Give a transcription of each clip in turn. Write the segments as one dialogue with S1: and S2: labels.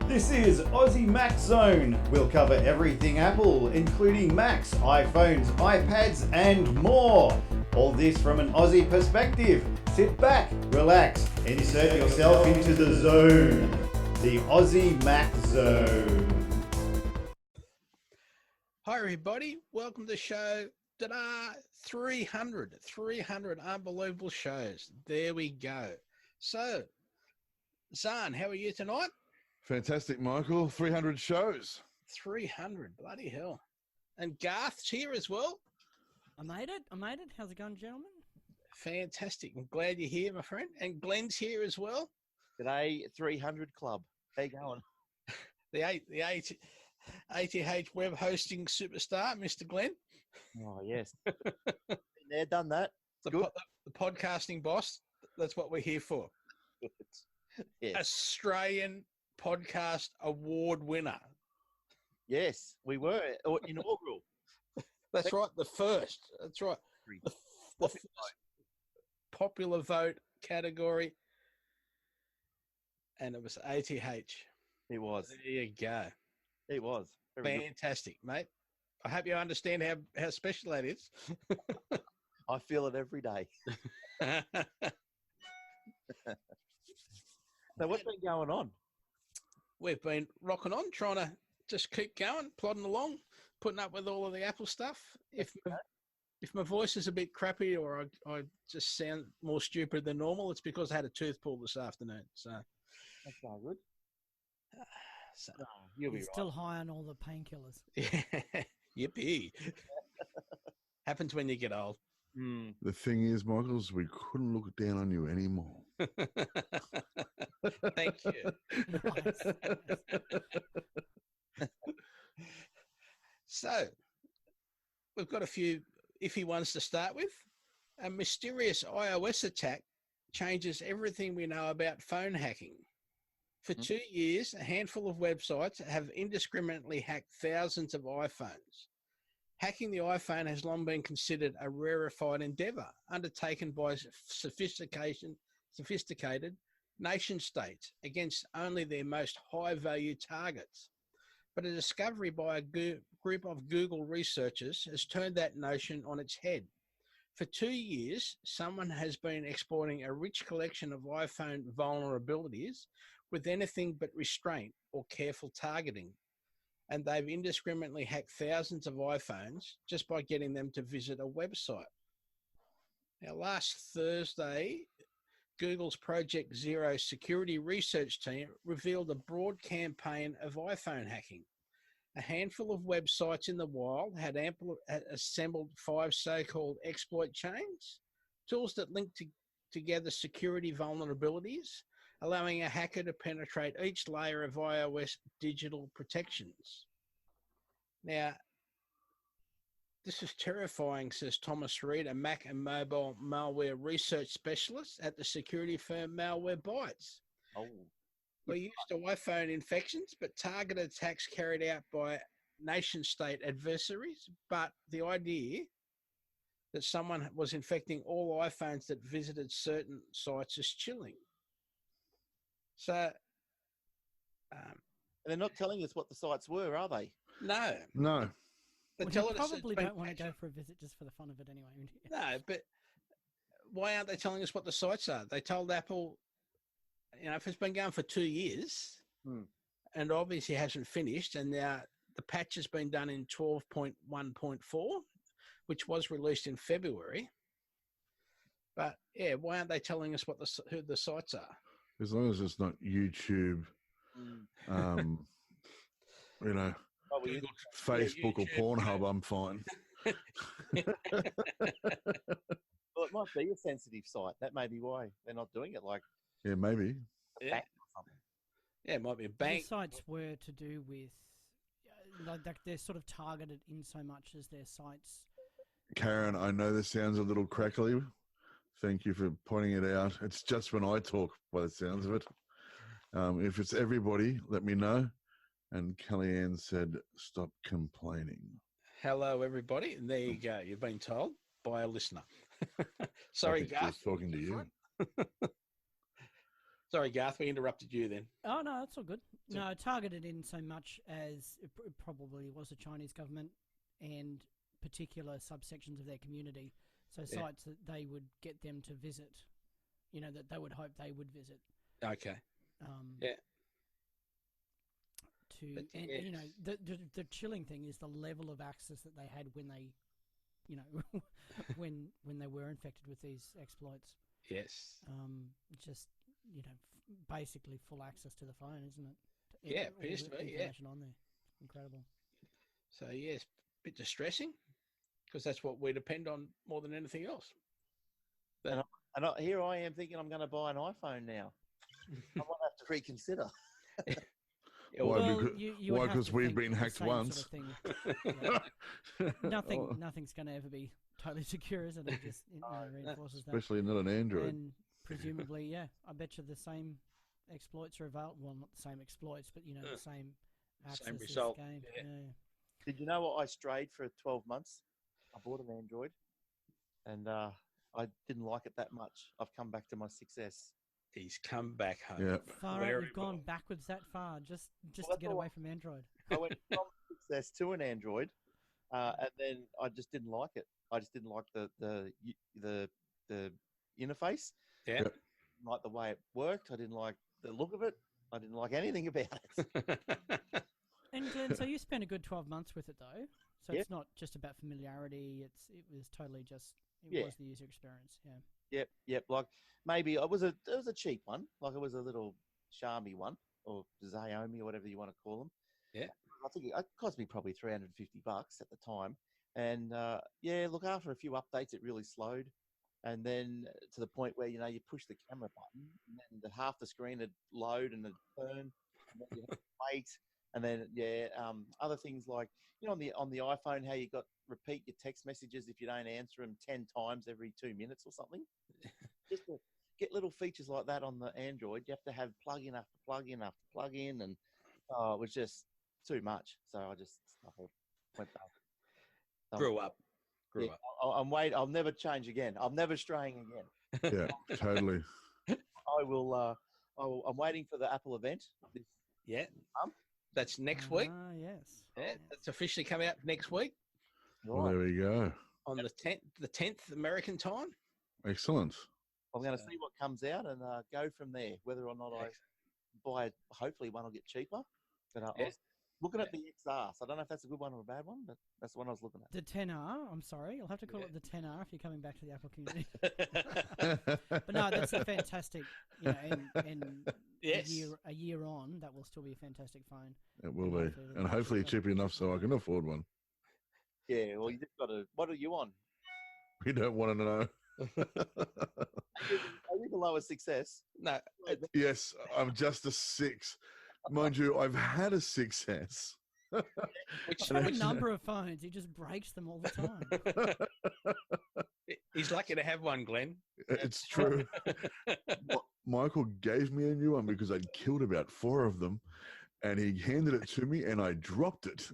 S1: This is Aussie Mac Zone. We'll cover everything Apple, including Macs, iPhones, iPads, and more. All this from an Aussie perspective. Sit back, relax, insert yourself into the zone. The Aussie Mac Zone.
S2: Hi everybody, welcome to the show. Ta-da! 300 unbelievable shows. There we go. So, Zarn, how are you tonight?
S3: Fantastic, Michael. 300 shows.
S2: 300, bloody hell. And Garth's here as well.
S4: I made it. How's it going, gentlemen?
S2: Fantastic. I'm glad you're here, my friend. And Glenn's here as well.
S5: G'day, 300 Club. How you going?
S2: The ATH web hosting superstar, Mr. Glenn.
S5: Oh, yes. Been there, done that.
S2: The podcasting boss. That's what we're here for.
S5: Yes.
S2: Australian Podcast Award winner.
S5: Yes, we were inaugural.
S2: That's right, the first. That's right. The first popular vote category. And it was ATH.
S5: It was.
S2: There you go.
S5: It was. Very
S2: fantastic, mate. I hope you understand how special that is.
S5: good. I feel it every day. So what's been going on?
S2: We've been rocking on, trying to just keep going, plodding along, putting up with all of the Apple stuff. If my voice is a bit crappy or I just sound more stupid than normal, it's because I had a tooth pulled this afternoon. So
S5: That's not good.
S2: So,
S5: You'll be
S4: You're
S5: right.
S4: still high on all the painkillers.
S2: yeah, yippee. Happens when you get old.
S5: Mm.
S3: The thing is, Michael, is we couldn't look down on you anymore.
S2: Thank you. So, we've got a few iffy ones to start with. A mysterious iOS attack changes everything we know about phone hacking. For 2 years, a handful of websites have indiscriminately hacked thousands of iPhones. Hacking the iPhone has long been considered a rarefied endeavour undertaken by sophisticated nation states against only their most high-value targets. But a discovery by a group of Google researchers has turned that notion on its head. For 2 years, someone has been exploiting a rich collection of iPhone vulnerabilities with anything but restraint or careful targeting. And they've indiscriminately hacked thousands of iPhones just by getting them to visit a website. Now, last Thursday, Google's Project Zero security research team revealed a broad campaign of iPhone hacking. A handful of websites in the wild had assembled 5 so-called exploit chains, tools that link together security vulnerabilities, allowing a hacker to penetrate each layer of iOS digital protections. Now, this is terrifying, says Thomas Reed, a Mac and mobile malware research specialist at the security firm Malwarebytes.
S5: Oh.
S2: We're used to iPhone infections, but targeted attacks carried out by nation-state adversaries. But the idea that someone was infecting all iPhones that visited certain sites is chilling. So,
S5: They're not telling us what the sites were, are they?
S2: no.
S3: No.
S2: They
S4: Well,
S2: tell
S4: you
S2: us it's
S4: probably
S2: been
S4: don't want to go
S2: patched.
S4: for a visit just for the fun of it anyway. Would you?
S2: No, but why aren't they telling us what the sites are? They told Apple, if it's been going for 2 years, and obviously hasn't finished, and now the patch has been done in 12.1.4, which was released in February. But yeah, why aren't they telling us who the sites are?
S3: As long as it's not YouTube,
S5: Oh, we
S3: Facebook or Pornhub, I'm fine.
S5: Well, it might be a sensitive site. That may be why they're not doing it. Like
S3: Yeah, maybe.
S2: Yeah.
S5: back or something.
S2: Yeah, it might be a
S4: The
S2: bank.
S4: sites were to do with, they're sort of targeted in so much as their sites.
S3: Karen, I know this sounds a little crackly. Thank you for pointing it out. It's just when I talk, by the sounds of it. If it's everybody, let me know. And Kellyanne said, stop complaining.
S2: Hello, everybody. And there you go. You've been told by a listener.
S3: I
S2: Sorry,
S3: think she was
S2: Garth.
S3: talking to you.
S2: Sorry, Garth, we interrupted you then.
S4: Oh, no, that's all good.
S2: So-
S4: No, targeted in so much as it probably was the Chinese government and particular subsections of their community. So
S2: Yeah.
S4: sites that they would get them to visit, that they would hope they would visit.
S2: Okay. Yeah. But
S4: And
S2: yes.
S4: the chilling thing is the level of access that they had when they, when they were infected with these exploits.
S2: Yes.
S4: Just basically full access to the phone, isn't it?
S2: Yeah,
S4: All
S2: appears
S4: the
S2: to be, yeah.
S4: information on there. Incredible.
S2: So, yes, a bit distressing because that's what we depend on more than anything else.
S5: Here I am thinking I'm going to buy an iPhone now. I might have to reconsider.
S2: Yeah,
S3: Why?
S2: well,
S3: Because-
S4: you would
S3: why?
S4: have
S3: 'Cause
S4: to
S3: we've
S4: think
S3: been
S4: the
S3: hacked
S4: same
S3: once.
S4: Sort of thing. Yeah.
S3: Oh,
S4: Nothing's going to ever be totally secure, is it? It just reinforces that.
S3: especially not an Android.
S4: And presumably, yeah, I bet you the same exploits are available. Well, not the same exploits, but the same access
S2: Same
S4: is
S2: result,
S4: gained.
S2: yeah.
S5: Did you know what? I strayed for 12 months. I bought an Android, and I didn't like it that much. I've come back to my 6S.
S2: he's come back home.
S3: Yeah.
S4: Far out, you've gone backwards that far just to
S5: that's
S4: get
S5: all
S4: away from Android.
S5: I went from 6S to an Android, and then I just didn't like it. I just didn't like the interface.
S2: Yeah.
S5: I didn't like the way it worked. I didn't like the look of it. I didn't like anything about it.
S4: And Glenn, so you spent a good 12 months with it though, so
S5: Yep.
S4: it's not just about familiarity. It was totally just
S5: Yeah.
S4: was the user experience. Yeah.
S5: Yep. Like maybe it was a cheap one. Like it was a little Xiaomi one or Xiaomi or whatever you want to call them.
S2: Yeah.
S5: I think it cost me probably $350 at the time. And look, after a few updates, it really slowed. And then to the point where, you push the camera button and then half the screen would load and it'd turn and then you have to wait. And then, other things like, on the iPhone, how you got repeat your text messages if you don't answer them 10 times every 2 minutes or something. Just to get little features like that on the Android, you have to have plug-in after plug-in after plug-in. And it was just too much. So I just went back.
S2: Grew up.
S5: I'm wait. I'll never change again. I'm never straying again.
S3: Yeah, totally.
S5: I will. I'm waiting for the Apple event.
S2: Yeah. That's next week.
S4: Ah, yes.
S2: Yeah, it's officially coming out next week
S3: Well, there we go.
S2: on the 10th American time.
S3: Excellent.
S5: I'm going to see what comes out and go from there. Whether or not I buy, hopefully one will get cheaper. But I was looking at the XR. So I don't know if that's a good one or a bad one, but that's the one I was looking at.
S4: The 10R, I'm sorry, you'll have to call it the 10R if you're coming back to the Apple community.
S3: But
S4: But no, that's a fantastic, and
S2: Yes.
S4: a year on, that will still be a fantastic phone.
S3: It will be. And hopefully cheap enough so I can afford one.
S5: Yeah. Well, you just got to. What are you on?
S3: We don't want to know.
S5: Are you below a success?
S2: No,
S3: Yes, I'm just a 6. Mind you, I've had a 6S.
S2: which
S4: From a number of phones, he just breaks them all the time.
S2: he's lucky to have one, Glenn.
S3: It's true. Michael gave me a new one because I'd killed about 4 of them, and he handed it to me, and I dropped it.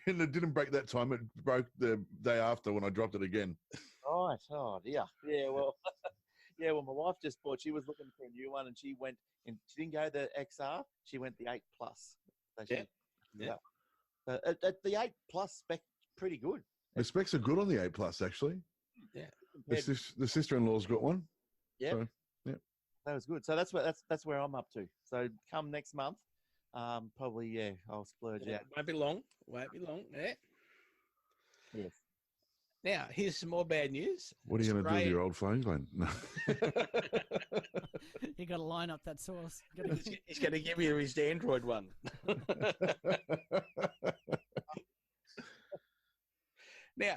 S3: And it didn't break that time. It broke the day after when I dropped it again.
S5: Right. Oh dear. Yeah. Well. Yeah. Well, my wife just bought. She was looking for a new one, and she went. And she didn't go the XR. She went the 8 Plus. So she,
S2: Yeah.
S5: The 8 Plus spec pretty good.
S3: The specs are good on the 8 Plus, actually.
S2: Yeah.
S3: The sister-in-law's got one.
S5: Yeah.
S3: So,
S5: That was good. So that's where I'm up to. So come next month, probably I'll splurge out.
S2: Won't be long. Yeah.
S5: Yes.
S2: Now, here's some more bad news.
S3: what are you going to do with your old phone, Glenn? No.
S4: You got to line up that source.
S2: He's going to give you his Android one. Now,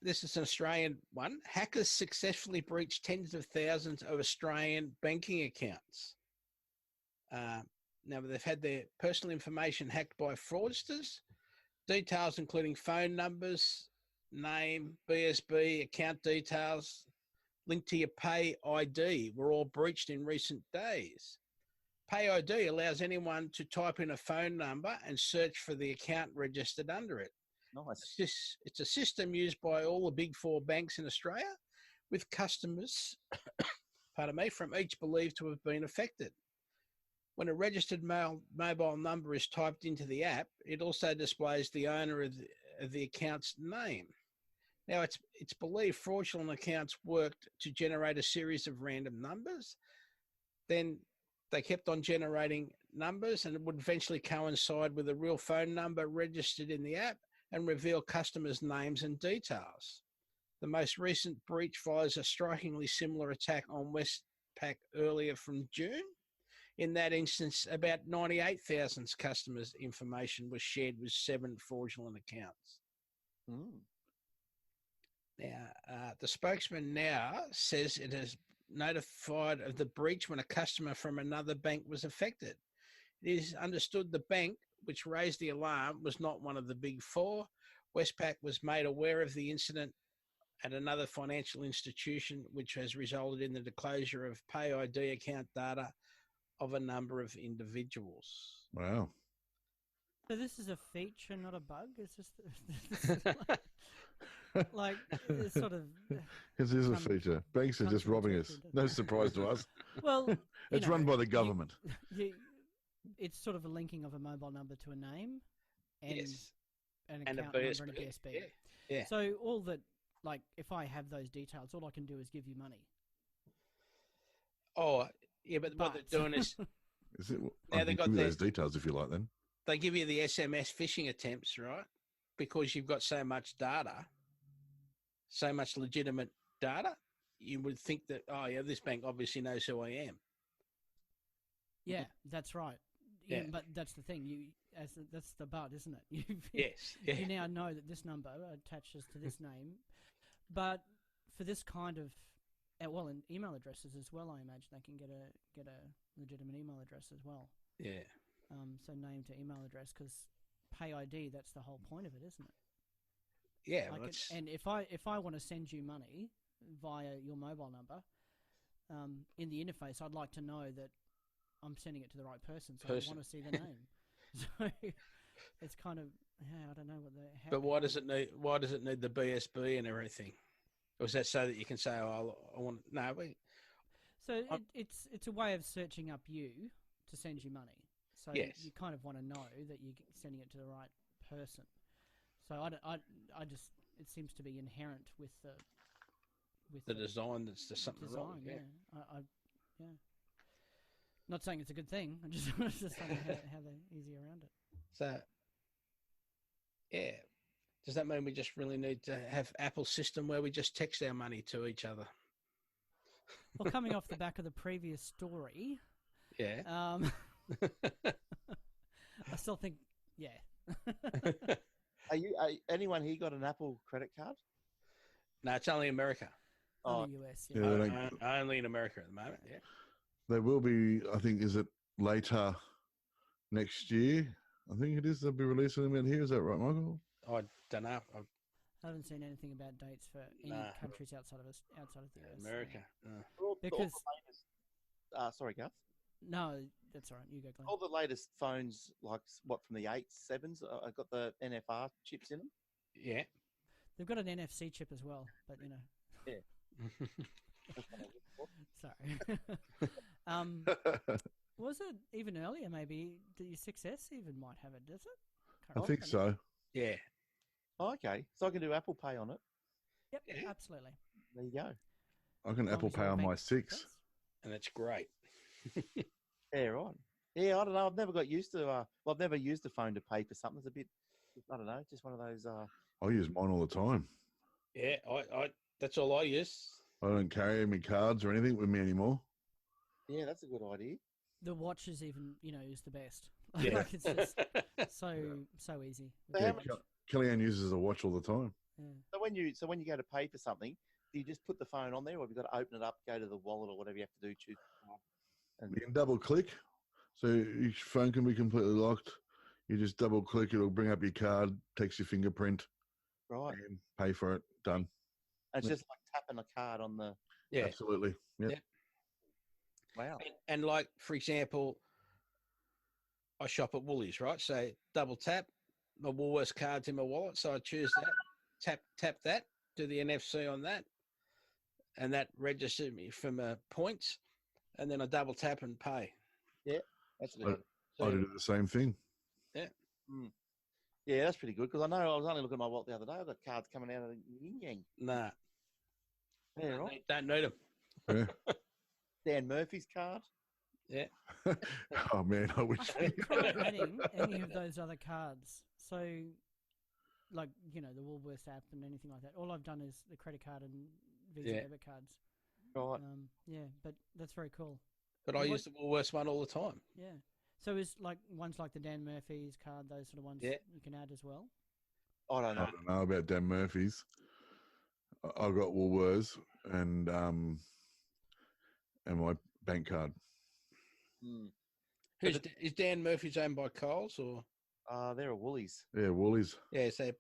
S2: this is an Australian one. Hackers successfully breached tens of thousands of Australian banking accounts. Now, they've had their personal information hacked by fraudsters. Details including phone numbers, name, BSB, account details, linked to your Pay ID were all breached in recent days. Pay ID allows anyone to type in a phone number and search for the account registered under it.
S5: Nice.
S2: It's a system used by all the big 4 banks in Australia, with customers, pardon me, from each believed to have been affected. When a registered mobile number is typed into the app, it also displays the owner of the account's name. Now, it's believed fraudulent accounts worked to generate a series of random numbers. Then they kept on generating numbers, and it would eventually coincide with a real phone number registered in the app and reveal customers' names and details. The most recent breach follows a strikingly similar attack on Westpac earlier from June. In that instance, about 98,000 customers' information was shared with 7 fraudulent accounts.
S5: Mm.
S2: Now, the spokesman now says it has notified of the breach when a customer from another bank was affected. It is understood the bank, which raised the alarm, was not one of the big four. Westpac was made aware of the incident at another financial institution, which has resulted in the disclosure of Pay ID account data of a number of individuals.
S3: Wow.
S4: So this is a feature, not a bug. It's just like it's sort of.
S3: This is a feature. Banks are just robbing us. No surprise to us.
S4: Well,
S3: it's run by the government.
S4: It's sort of a linking of a mobile number to a name, and
S2: Yes.
S4: an
S2: And a
S4: account number
S2: BSB.
S4: and a BSB.
S2: Yeah.
S4: So all that, like, if I have those details, all I can do is give you money.
S2: Oh, yeah, but what they're doing is
S3: Is it?
S2: Now
S3: I
S2: they
S3: can
S2: got
S3: give you
S2: their-
S3: those details if you like. Then
S2: they give you the SMS phishing attempts, right? Because you've got so much data, so much legitimate data, you would think that, oh, yeah, this bank obviously knows who I am.
S4: Yeah, that's right. Yeah,
S2: Yeah.
S4: but that's the thing. That's the but, isn't it?
S2: Yes. Yeah.
S4: You now know that this number attaches to this name, but for this kind of, well, in email addresses as well, I imagine they can get a legitimate email address as well.
S2: Yeah.
S4: So name to email address, because Pay ID, that's the whole point of it, isn't it?
S2: Yeah.
S4: Like
S2: Well,
S4: and if I want to send you money via your mobile number, in the interface, I'd like to know that I'm sending it to the right person, so I want to see the name. So it's kind of, I don't know what the.
S2: but why does it need? Why does it need the BSB and everything? Or is that so that you can say, "Oh, I want"? No,
S4: So it's a way of searching up you to send you money. So
S2: Yes.
S4: you kind of want to know that you're sending it to the right person. So I just, it seems to be inherent with
S2: the design that's there's something
S4: design.
S2: wrong. Yeah.
S4: Yeah. Not saying it's a good thing. I just want to say how they're easy around it.
S2: So, yeah. Does that mean we just really need to have Apple's system where we just text our money to each other?
S4: Well, coming off the back of the previous story,
S2: Yeah.
S4: I still think, yeah.
S5: Anyone here got an Apple credit card?
S2: No, it's only America.
S4: Only US,
S3: Yeah,
S4: yeah.
S3: they don't-
S2: Only in America at the moment. Yeah.
S3: there will be. I think is it later next year? I think it is. They'll be releasing them in here. Is that right, Michael?
S2: I don't know.
S4: I haven't seen anything about dates for any
S2: Nah.
S4: countries outside of the US.
S2: America.
S4: Because-
S5: Sorry, Garth.
S4: No, that's all right. You go, Glenn.
S5: All the latest phones, like what from the 8s, 7s, I got the NFR chips in them.
S2: Yeah.
S4: They've got an NFC chip as well, but you know. Sorry. Was it even earlier? Maybe the 6S even might have it. Does it?
S3: I think so.
S2: Yeah.
S5: Oh, okay, so I can do Apple Pay on it.
S4: Yep,
S2: Yeah.
S4: absolutely.
S5: There you go.
S3: I can
S4: As long
S3: Apple
S4: as
S3: Pay
S4: your
S3: on
S4: bank
S3: my 6.
S4: does.
S2: And that's great.
S5: Yeah, right. Yeah, I don't know. I've never got used to. Well, I've never used a phone to pay for something. It's a bit. I don't know. Just one of those.
S3: I use mine all the time.
S2: Yeah. I that's all I use.
S3: I don't carry any cards or anything with me anymore.
S5: Yeah, that's a good idea.
S4: The watch is even, is the best.
S2: Yeah.
S4: Like it's just so easy.
S5: So
S3: Yeah,
S5: how much-
S3: Kellyanne uses a watch all the time.
S4: Yeah.
S5: So when you go to pay for something, do you just put the phone on there, or have you got to open it up, go to the wallet, or whatever you have to do? Choose. And
S3: You can double click, so your phone can be completely locked. You just double click, it'll bring up your card, takes your fingerprint,
S5: right,
S3: and pay for it. Done.
S5: and it's just like tapping a card on the.
S2: Yeah.
S3: Absolutely. Yep.
S2: Yeah.
S5: Wow.
S2: And like, for example, I shop at Woolies, right? So double tap, my Woolworths card's in my wallet, so I choose that, tap that, do the NFC on that, and that registers me for my points, and then I double tap and pay.
S5: That's
S3: I,
S5: good.
S3: I do the same thing.
S5: Mm. Yeah, that's pretty good because I know I was only looking at my wallet the other day. I've got cards coming out of the yin yang.
S2: Nah,
S5: Yeah, right.
S2: don't need them.
S3: Yeah.
S5: Dan Murphy's card.
S2: Yeah.
S3: Oh man, I wish.
S4: I haven't tried adding any of those other cards. So, like, you know, the Woolworths app and anything like that. All I've done is the credit card and Visa
S2: Yeah.
S4: debit cards.
S5: Right.
S4: Yeah, but that's very cool.
S2: But I use the Woolworths one all the time.
S4: Yeah. So is like ones like the Dan Murphy's card, those sort of ones
S2: Yeah.
S4: you can add as well?
S5: I don't know.
S3: I don't know about Dan Murphy's. I've got Woolworths and my bank card.
S5: Mm.
S2: Is Dan Murphy's owned by Coles or?
S5: They're a Woolies.
S3: Yeah, Woolies.
S2: Yeah, so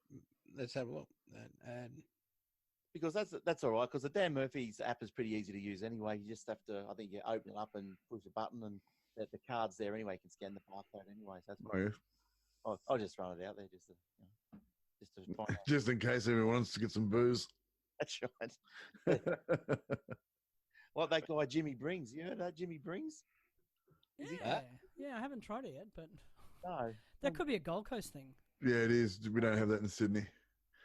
S2: let's have a look. And
S5: Because that's all right. Because the Dan Murphy's app is pretty easy to use anyway. You just have to, I think, you open it up and push a button, and the card's there anyway. You can scan the barcode anyway. So that's
S3: Oh, yeah.
S5: I'll just run it out there just to find out.
S3: Just in case everyone wants to get some booze.
S5: That's right. Like that guy Jimmy Brings. You heard that Jimmy Brings? Is he-
S4: Yeah, I haven't tried it yet, but
S5: No.
S4: that could be a Gold Coast thing.
S3: Yeah, it is. We don't have that in Sydney.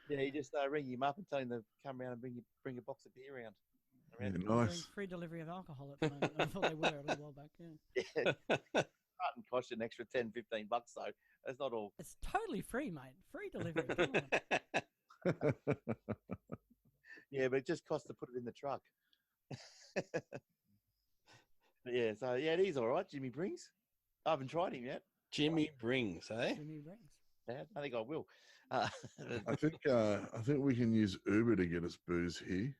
S5: Yeah, you just ring him up and tell him to come around and bring a box of beer around.
S3: Yeah,
S4: They're doing
S3: nice.
S4: free delivery of alcohol at the moment. I thought they were a little while back. Yeah.
S5: Yeah. Carton cost you an extra $10, $15 though. That's not all.
S4: It's totally free, mate. Free delivery. Come on.
S5: Yeah, but it just costs to put it in the truck. Yeah, so yeah, it is all right. Jimmy Brings. I haven't tried him yet.
S2: Jimmy Brings, eh?
S4: Jimmy Brings.
S5: Dad, I think I will.
S3: I think we can use Uber to get us booze here.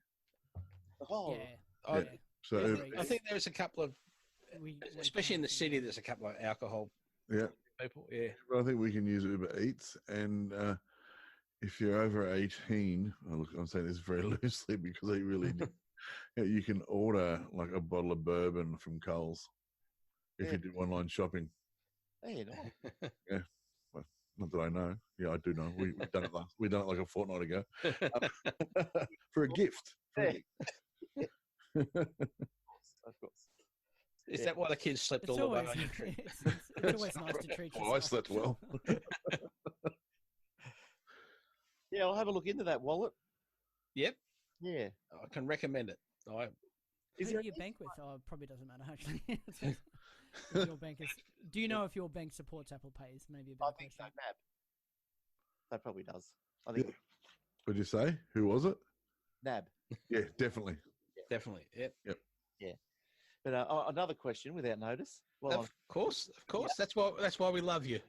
S5: oh,
S4: Yeah.
S2: I,
S4: yeah.
S3: So
S2: I
S3: Uber,
S2: think, I think there's a couple of,
S4: We
S2: especially in the
S4: can't-
S2: city, there's a couple of alcohol
S3: yeah,
S2: people. Yeah.
S3: I think we can use Uber Eats, and if you're over 18, look, I'm saying this very loosely because I really do. You can order like a bottle of bourbon from Coles if you do online shopping.
S5: hey, no.
S3: Not that I know. Yeah, I do know. We've done it we done it like a fortnight ago for a gift.
S5: Yeah. Of course.
S2: Is
S5: Yeah.
S2: that why the kids slept
S4: It's
S2: all the way
S4: always,
S2: on your trip?
S4: it's always nice to treat yourself.
S3: Well, I slept well.
S5: Yeah, I'll have a look into that wallet.
S2: Yep.
S5: Yeah.
S2: I can recommend it.
S5: Is
S4: Who
S5: there
S4: do you bank with? Oh, it probably doesn't matter actually. If your bank is, do you know if your bank supports Apple Pay? Is maybe a
S5: I
S4: better
S5: think so,
S4: question.
S5: NAB. That probably does. I think
S3: What'd you say? Who was it?
S5: NAB.
S3: Yeah, definitely.
S2: Definitely. Yep.
S5: But another question without notice. Well,
S2: Of course. That's why we love you.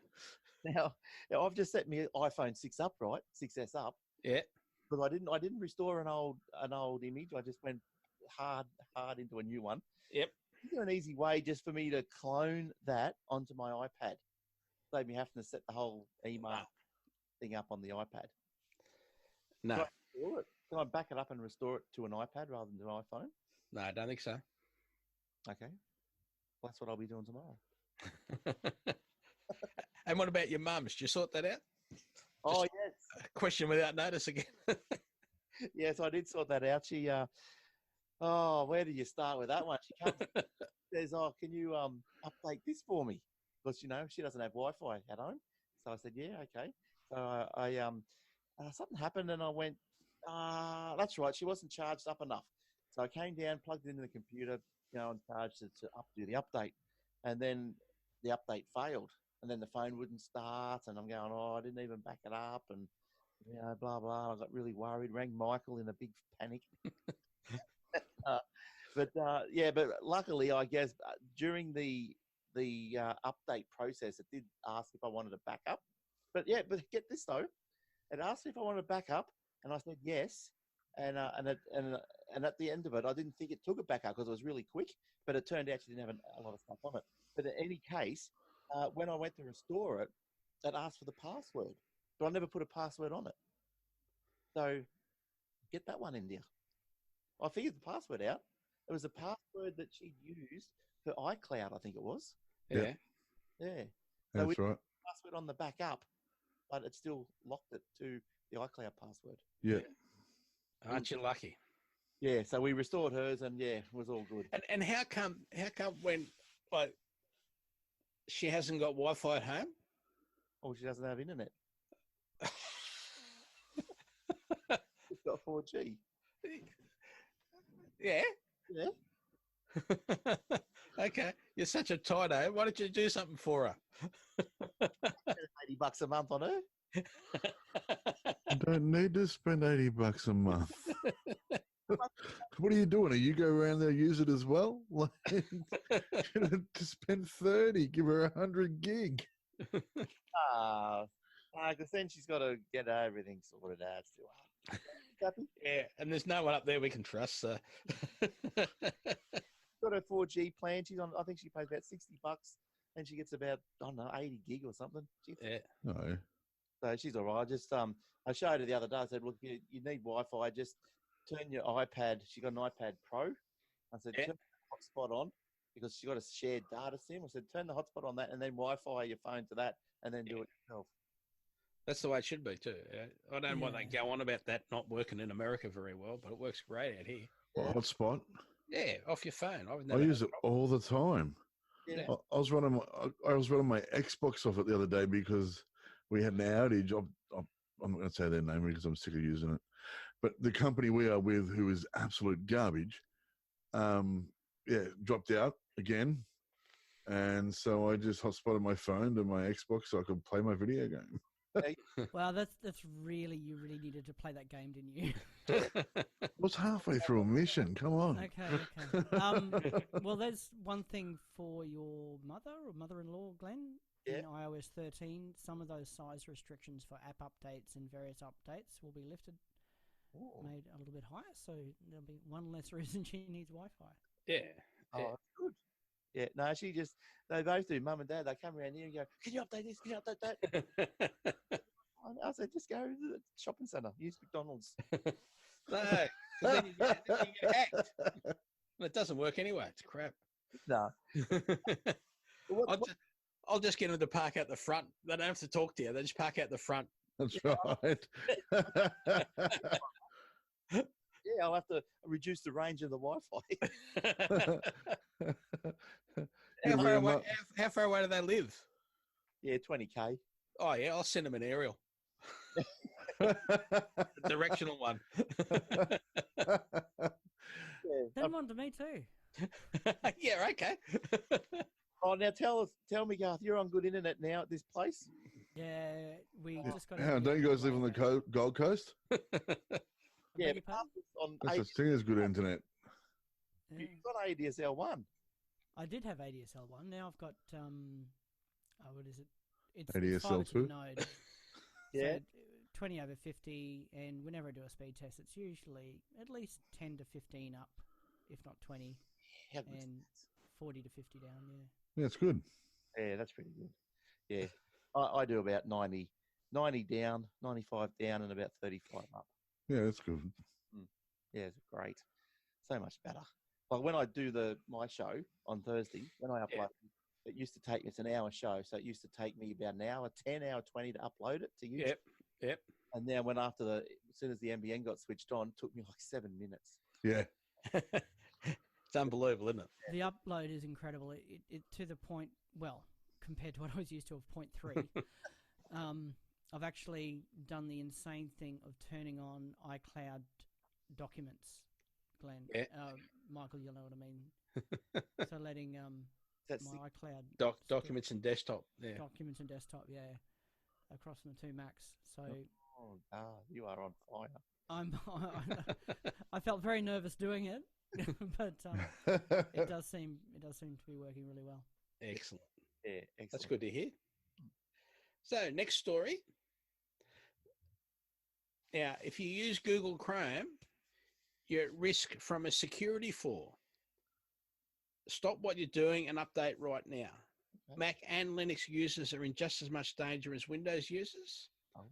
S5: now I've just set my iPhone 6 up, right? 6S up.
S2: Yeah.
S5: But I didn't restore an old image. I just went hard into a new one.
S2: Yep.
S5: Is there an easy way just for me to clone that onto my iPad? Save me having to set the whole email thing up on the iPad.
S2: No.
S5: Can I back it up and restore it to an iPad rather than an iPhone?
S2: No, I don't think so.
S5: Okay. Well, that's what I'll be doing tomorrow.
S2: And what about your mums? Did you sort that out?
S5: Oh, yes.
S2: Question without notice again.
S5: Yes, I did sort that out. She, where do you start with that one? She comes, says, can you update this for me? Because, she doesn't have Wi-Fi at home. So I said, yeah, okay. So I something happened and I went, that's right. She wasn't charged up enough. So I came down, plugged it into the computer, and charged it to do the update. And then the update failed. And then the phone wouldn't start. And I'm going, I didn't even back it up. And, blah, blah. I got really worried, rang Michael in a big panic. But luckily, I guess, during the update process, it did ask if I wanted to back up. But get this, though. It asked me if I wanted to back up. And I said yes. And at the end of it, I didn't think it took it back up because it was really quick. But it turned out she didn't have a lot of stuff on it. But in any case, when I went to restore it, it asked for the password. But I never put a password on it. So get that one in there. I figured the password out. It was a password that she'd used for iCloud, I think it was.
S2: Yeah.
S5: Yeah. So
S3: That's right.
S5: password on the backup, but it still locked it to the iCloud password.
S3: Yeah.
S2: Aren't you lucky?
S5: Yeah, so we restored hers, and yeah, it was all good.
S2: And how come when like she hasn't got Wi-Fi at home?
S5: Oh, she doesn't have internet. It's got 4G.
S2: Yeah.
S5: Yeah.
S2: Okay, you're such a tighto. Why don't you do something for her?
S5: $80 a month on her.
S3: You don't need to spend $80 a month. What are you doing? Are you go around there use it as well? Like, to spend 30, give her 100 gig.
S5: Because then she's got to get everything sorted out. It's too hard. Happy?
S2: Yeah, and there's no one up there we can trust. So.
S5: Got her 4G plan. She's on. I think she pays about $60, and she gets about 80 gig or something.
S2: Yeah.
S3: No.
S5: So she's all right. I showed her the other day. I said, look, you need Wi-Fi. Just turn your iPad. She got an iPad Pro. I said, turn the hotspot on because she got a shared data SIM. I said, turn the hotspot on that, and then Wi-Fi your phone to that, and then do it yourself.
S2: That's the way it should be too. I don't want to go on about that not working in America very well, but it works great out here.
S3: Well, hotspot.
S2: Yeah, off your phone.
S3: I use it all the time.
S5: Yeah.
S3: I was running my Xbox off it the other day because we had an outage. I'm not going to say their name because I'm sick of using it. But the company we are with, who is absolute garbage, dropped out again. And so I just hotspotted my phone to my Xbox so I could play my video game.
S4: Wow, that's really, you really needed to play that game, didn't you?
S3: I was halfway through a mission. Come on.
S4: Okay. Well, there's one thing for your mother or mother-in-law, Glenn.
S5: Yeah.
S4: In iOS 13, some of those size restrictions for app updates and various updates will be lifted, made a little bit higher, so there'll be one less reason she needs Wi-Fi.
S2: Yeah.
S5: Oh, that's good. Yeah, no, they both do. Mum and Dad, they come around here and go, can you update this? Can you update that? I said, just go to the shopping centre. Use McDonald's.
S2: No, then you get hacked. It doesn't work anyway. It's crap.
S5: No.
S2: I'll just get them to park out the front. They don't have to talk to you. They just park out the front.
S3: That's right.
S5: Yeah, I'll have to reduce the range of the Wi-Fi.
S2: How far away do they live?
S5: Yeah, 20K.
S2: Oh, yeah, I'll send them an aerial. A directional one.
S4: Send one to me too.
S2: Yeah, okay.
S5: Oh, now tell me, Garth, you're on good internet now at this place?
S4: Yeah, we just got.
S3: Don't you guys live on the Gold Coast?
S5: Yeah,
S3: on that's the thing is good internet.
S5: You've got ADSL 1.
S4: I did have ADSL 1. Now I've got what is it? It's
S3: ADSL 2.
S4: Node.
S5: Yeah.
S4: So 20 over 50, and whenever I do a speed test, it's usually at least 10 to 15 up, if not 20, and 40 to 50 down. Yeah.
S3: Yeah, it's good.
S5: Yeah, that's pretty good. Yeah, I do about 90 down, 95 down, and about 35 up.
S3: Yeah, that's good.
S5: Yeah, it's great. So much better. Like when I do my show on Thursday, when I upload, it used to take, it's an hour show, so it used to take me about an hour, 10, hour 20 to upload it to YouTube.
S2: Yep.
S5: And then as soon as the NBN got switched on, it took me like 7 minutes.
S3: Yeah.
S2: It's unbelievable, isn't it?
S4: The upload is incredible. It to the point, well, compared to what I was used to of 0.3, I've actually done the insane thing of turning on iCloud documents, Glenn.
S2: Yeah.
S4: Michael, you'll know what I mean. So letting my iCloud
S2: documents and desktop. Yeah.
S4: Documents and desktop, yeah, across from the two Macs. So
S5: you are on fire.
S4: I felt very nervous doing it, but it does seem to be working really well.
S2: Excellent.
S5: Yeah, excellent.
S2: That's good to hear. So next story. Now, if you use Google Chrome, you're at risk from a security flaw. Stop what you're doing and update right now. Okay. Mac and Linux users are in just as much danger as Windows users.
S5: Oh.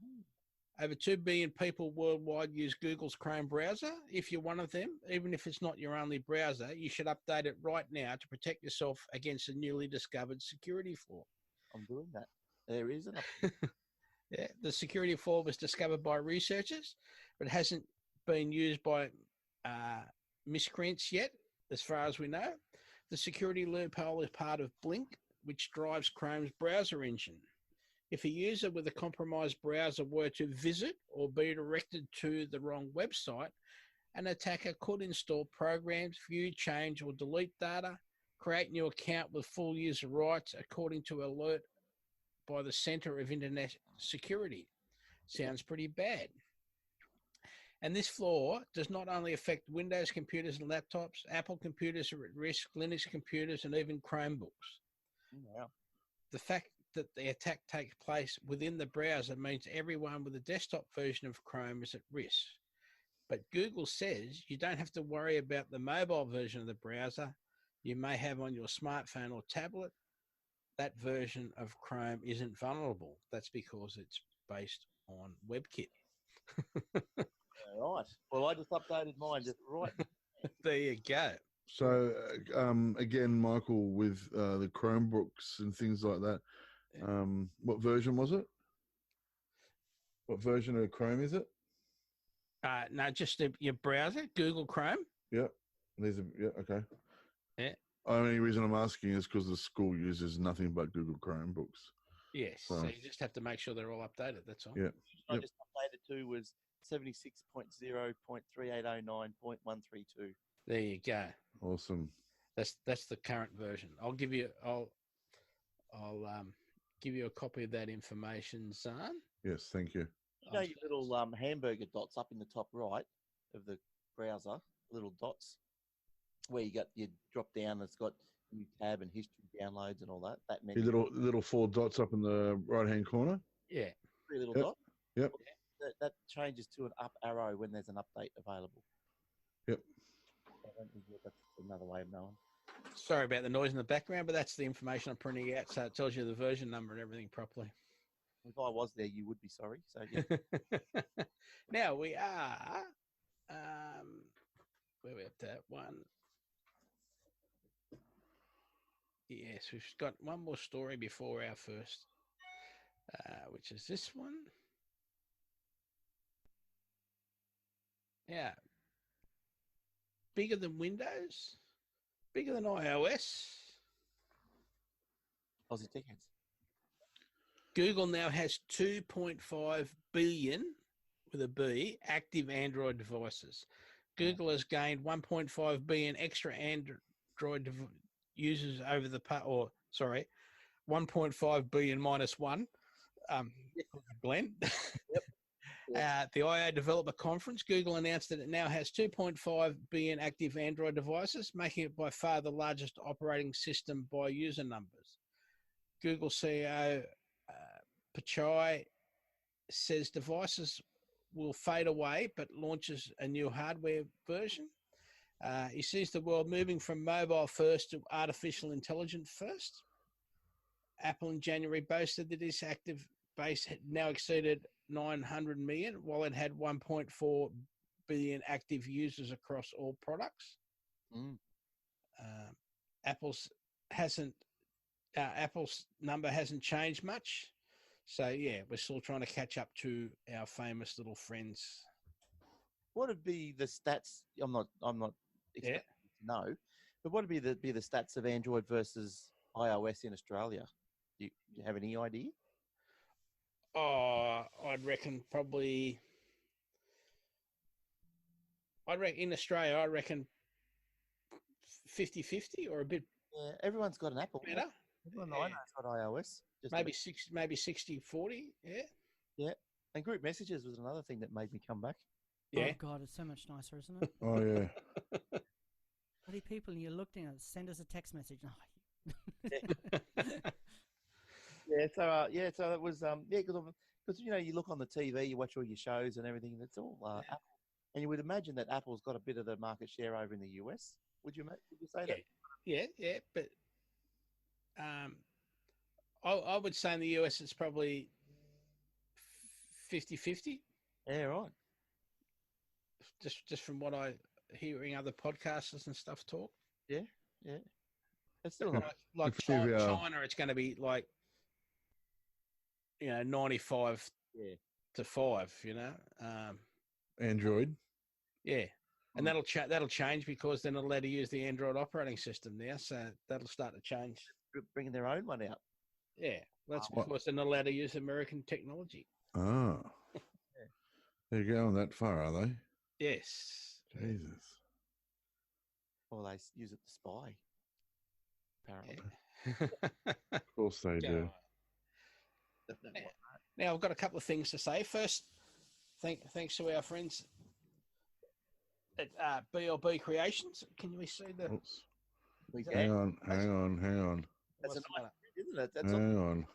S2: Over 2 billion people worldwide use Google's Chrome browser. If you're one of them, even if it's not your only browser, you should update it right now to protect yourself against a newly discovered security flaw.
S5: I'm doing that. There is an
S2: Yeah, the security flaw was discovered by researchers, but hasn't been used by miscreants yet, as far as we know. The security loophole is part of Blink, which drives Chrome's browser engine. If a user with a compromised browser were to visit or be directed to the wrong website, an attacker could install programs, view, change, or delete data, create new account with full user rights, according to alert by the Center of Internet Security. Sounds pretty bad. And this flaw does not only affect Windows computers and laptops, Apple computers are at risk, Linux computers, and even Chromebooks.
S5: Wow.
S2: The fact that the attack takes place within the browser means everyone with a desktop version of Chrome is at risk. But Google says you don't have to worry about the mobile version of the browser you may have on your smartphone or tablet. That version of Chrome isn't vulnerable. That's because it's based on WebKit.
S5: All right. Well, I just updated mine just right.
S2: There you go.
S3: So again, Michael, with the Chromebooks and things like that, what version was it? What version of Chrome is it?
S2: No, just your browser, Google Chrome.
S3: Yeah, okay.
S2: Yeah.
S3: Only reason I'm asking is because the school uses nothing but Google Chromebooks.
S2: Yes, so you just have to make sure they're all updated. That's all.
S3: Yeah.
S5: I just updated to was 76.0.3809.132.
S2: There you go.
S3: Awesome.
S2: That's the current version. I'll give you a copy of that information, Zarn.
S3: Yes, thank you.
S5: You know your little hamburger dots up in the top right of the browser, little dots, where you drop down. It's got new tab and history downloads and all that. That menu.
S3: Your little 4 dots up in the right hand corner.
S2: Yeah.
S5: 3 little
S3: Yep.
S5: dots.
S3: Yep.
S5: That changes to an up arrow when there's an update available.
S3: Yep.
S5: I don't think that's another way of knowing.
S2: Sorry about the noise in the background, but that's the information I'm printing out, so it tells you the version number and everything properly.
S5: If I was there, you would be sorry. So yeah.
S2: Now we are where we at that one. Yes, we've got one more story before our first, which is this one. Yeah. Bigger than Windows, bigger than iOS.
S5: Aussie tickets.
S2: Google now has 2.5 billion, with a B, active Android devices. Google has gained 1.5 billion extra Android users over the 1.5 billion minus one. Glenn.
S5: Yep.
S2: At the I/O Developer Conference, Google announced that it now has 2.5 billion active Android devices, making it by far the largest operating system by user numbers. Google CEO Pichai says devices will fade away, but launches a new hardware version. He sees the world moving from mobile first to artificial intelligence first. Apple in January boasted that its active base had now exceeded 900 million, while it had 1.4 billion active users across all products. Apple's number hasn't changed much. So yeah, we're still trying to catch up to our famous little friends.
S5: What would be the stats? I'm not expecting to know, but what would be the stats of Android versus iOS in Australia? Do you have any idea?
S2: Oh, I'd reckon in Australia, I reckon 50-50 or a bit
S5: Yeah, everyone's got an Apple.
S2: better.
S5: Everyone I know's got iOS.
S2: Maybe 60-40. Yeah.
S5: Yeah. And group messages was another thing that made me come back.
S2: Yeah.
S4: Oh God, it's so much nicer, isn't it?
S3: Oh yeah.
S4: Bloody people, and you look down, send us a text message.
S5: So it was because you look on the TV, you watch all your shows and everything, and it's all Apple. And you would imagine that Apple's got a bit of the market share over in the US. Would you say that?
S2: Yeah, but I would say in the US it's probably 50-50.
S5: Yeah, right.
S2: Just from what I hearing other podcasters and stuff talk.
S5: Yeah. It's still not
S2: like China, it's going to be like 95 to 5.
S3: Android.
S2: Yeah. And that'll change because they're not allowed to use the Android operating system now. So that'll start to change.
S5: Bringing their own one out.
S2: Yeah, that's
S3: What?
S2: because they're not allowed to use American technology.
S3: Oh. They're going that far, are they?
S2: Yes.
S3: Jesus.
S5: Well, they use it to spy. Apparently.
S2: Yeah.
S3: Of course they do.
S2: Now I've got a couple of things to say. First, thanks to our friends at BLB Creations. Can we see the?
S3: Oops.
S5: We
S3: Hang
S5: can.
S3: on.
S5: That's a
S2: What's
S5: nice
S2: that?
S5: print, isn't it? That's
S3: Hang on.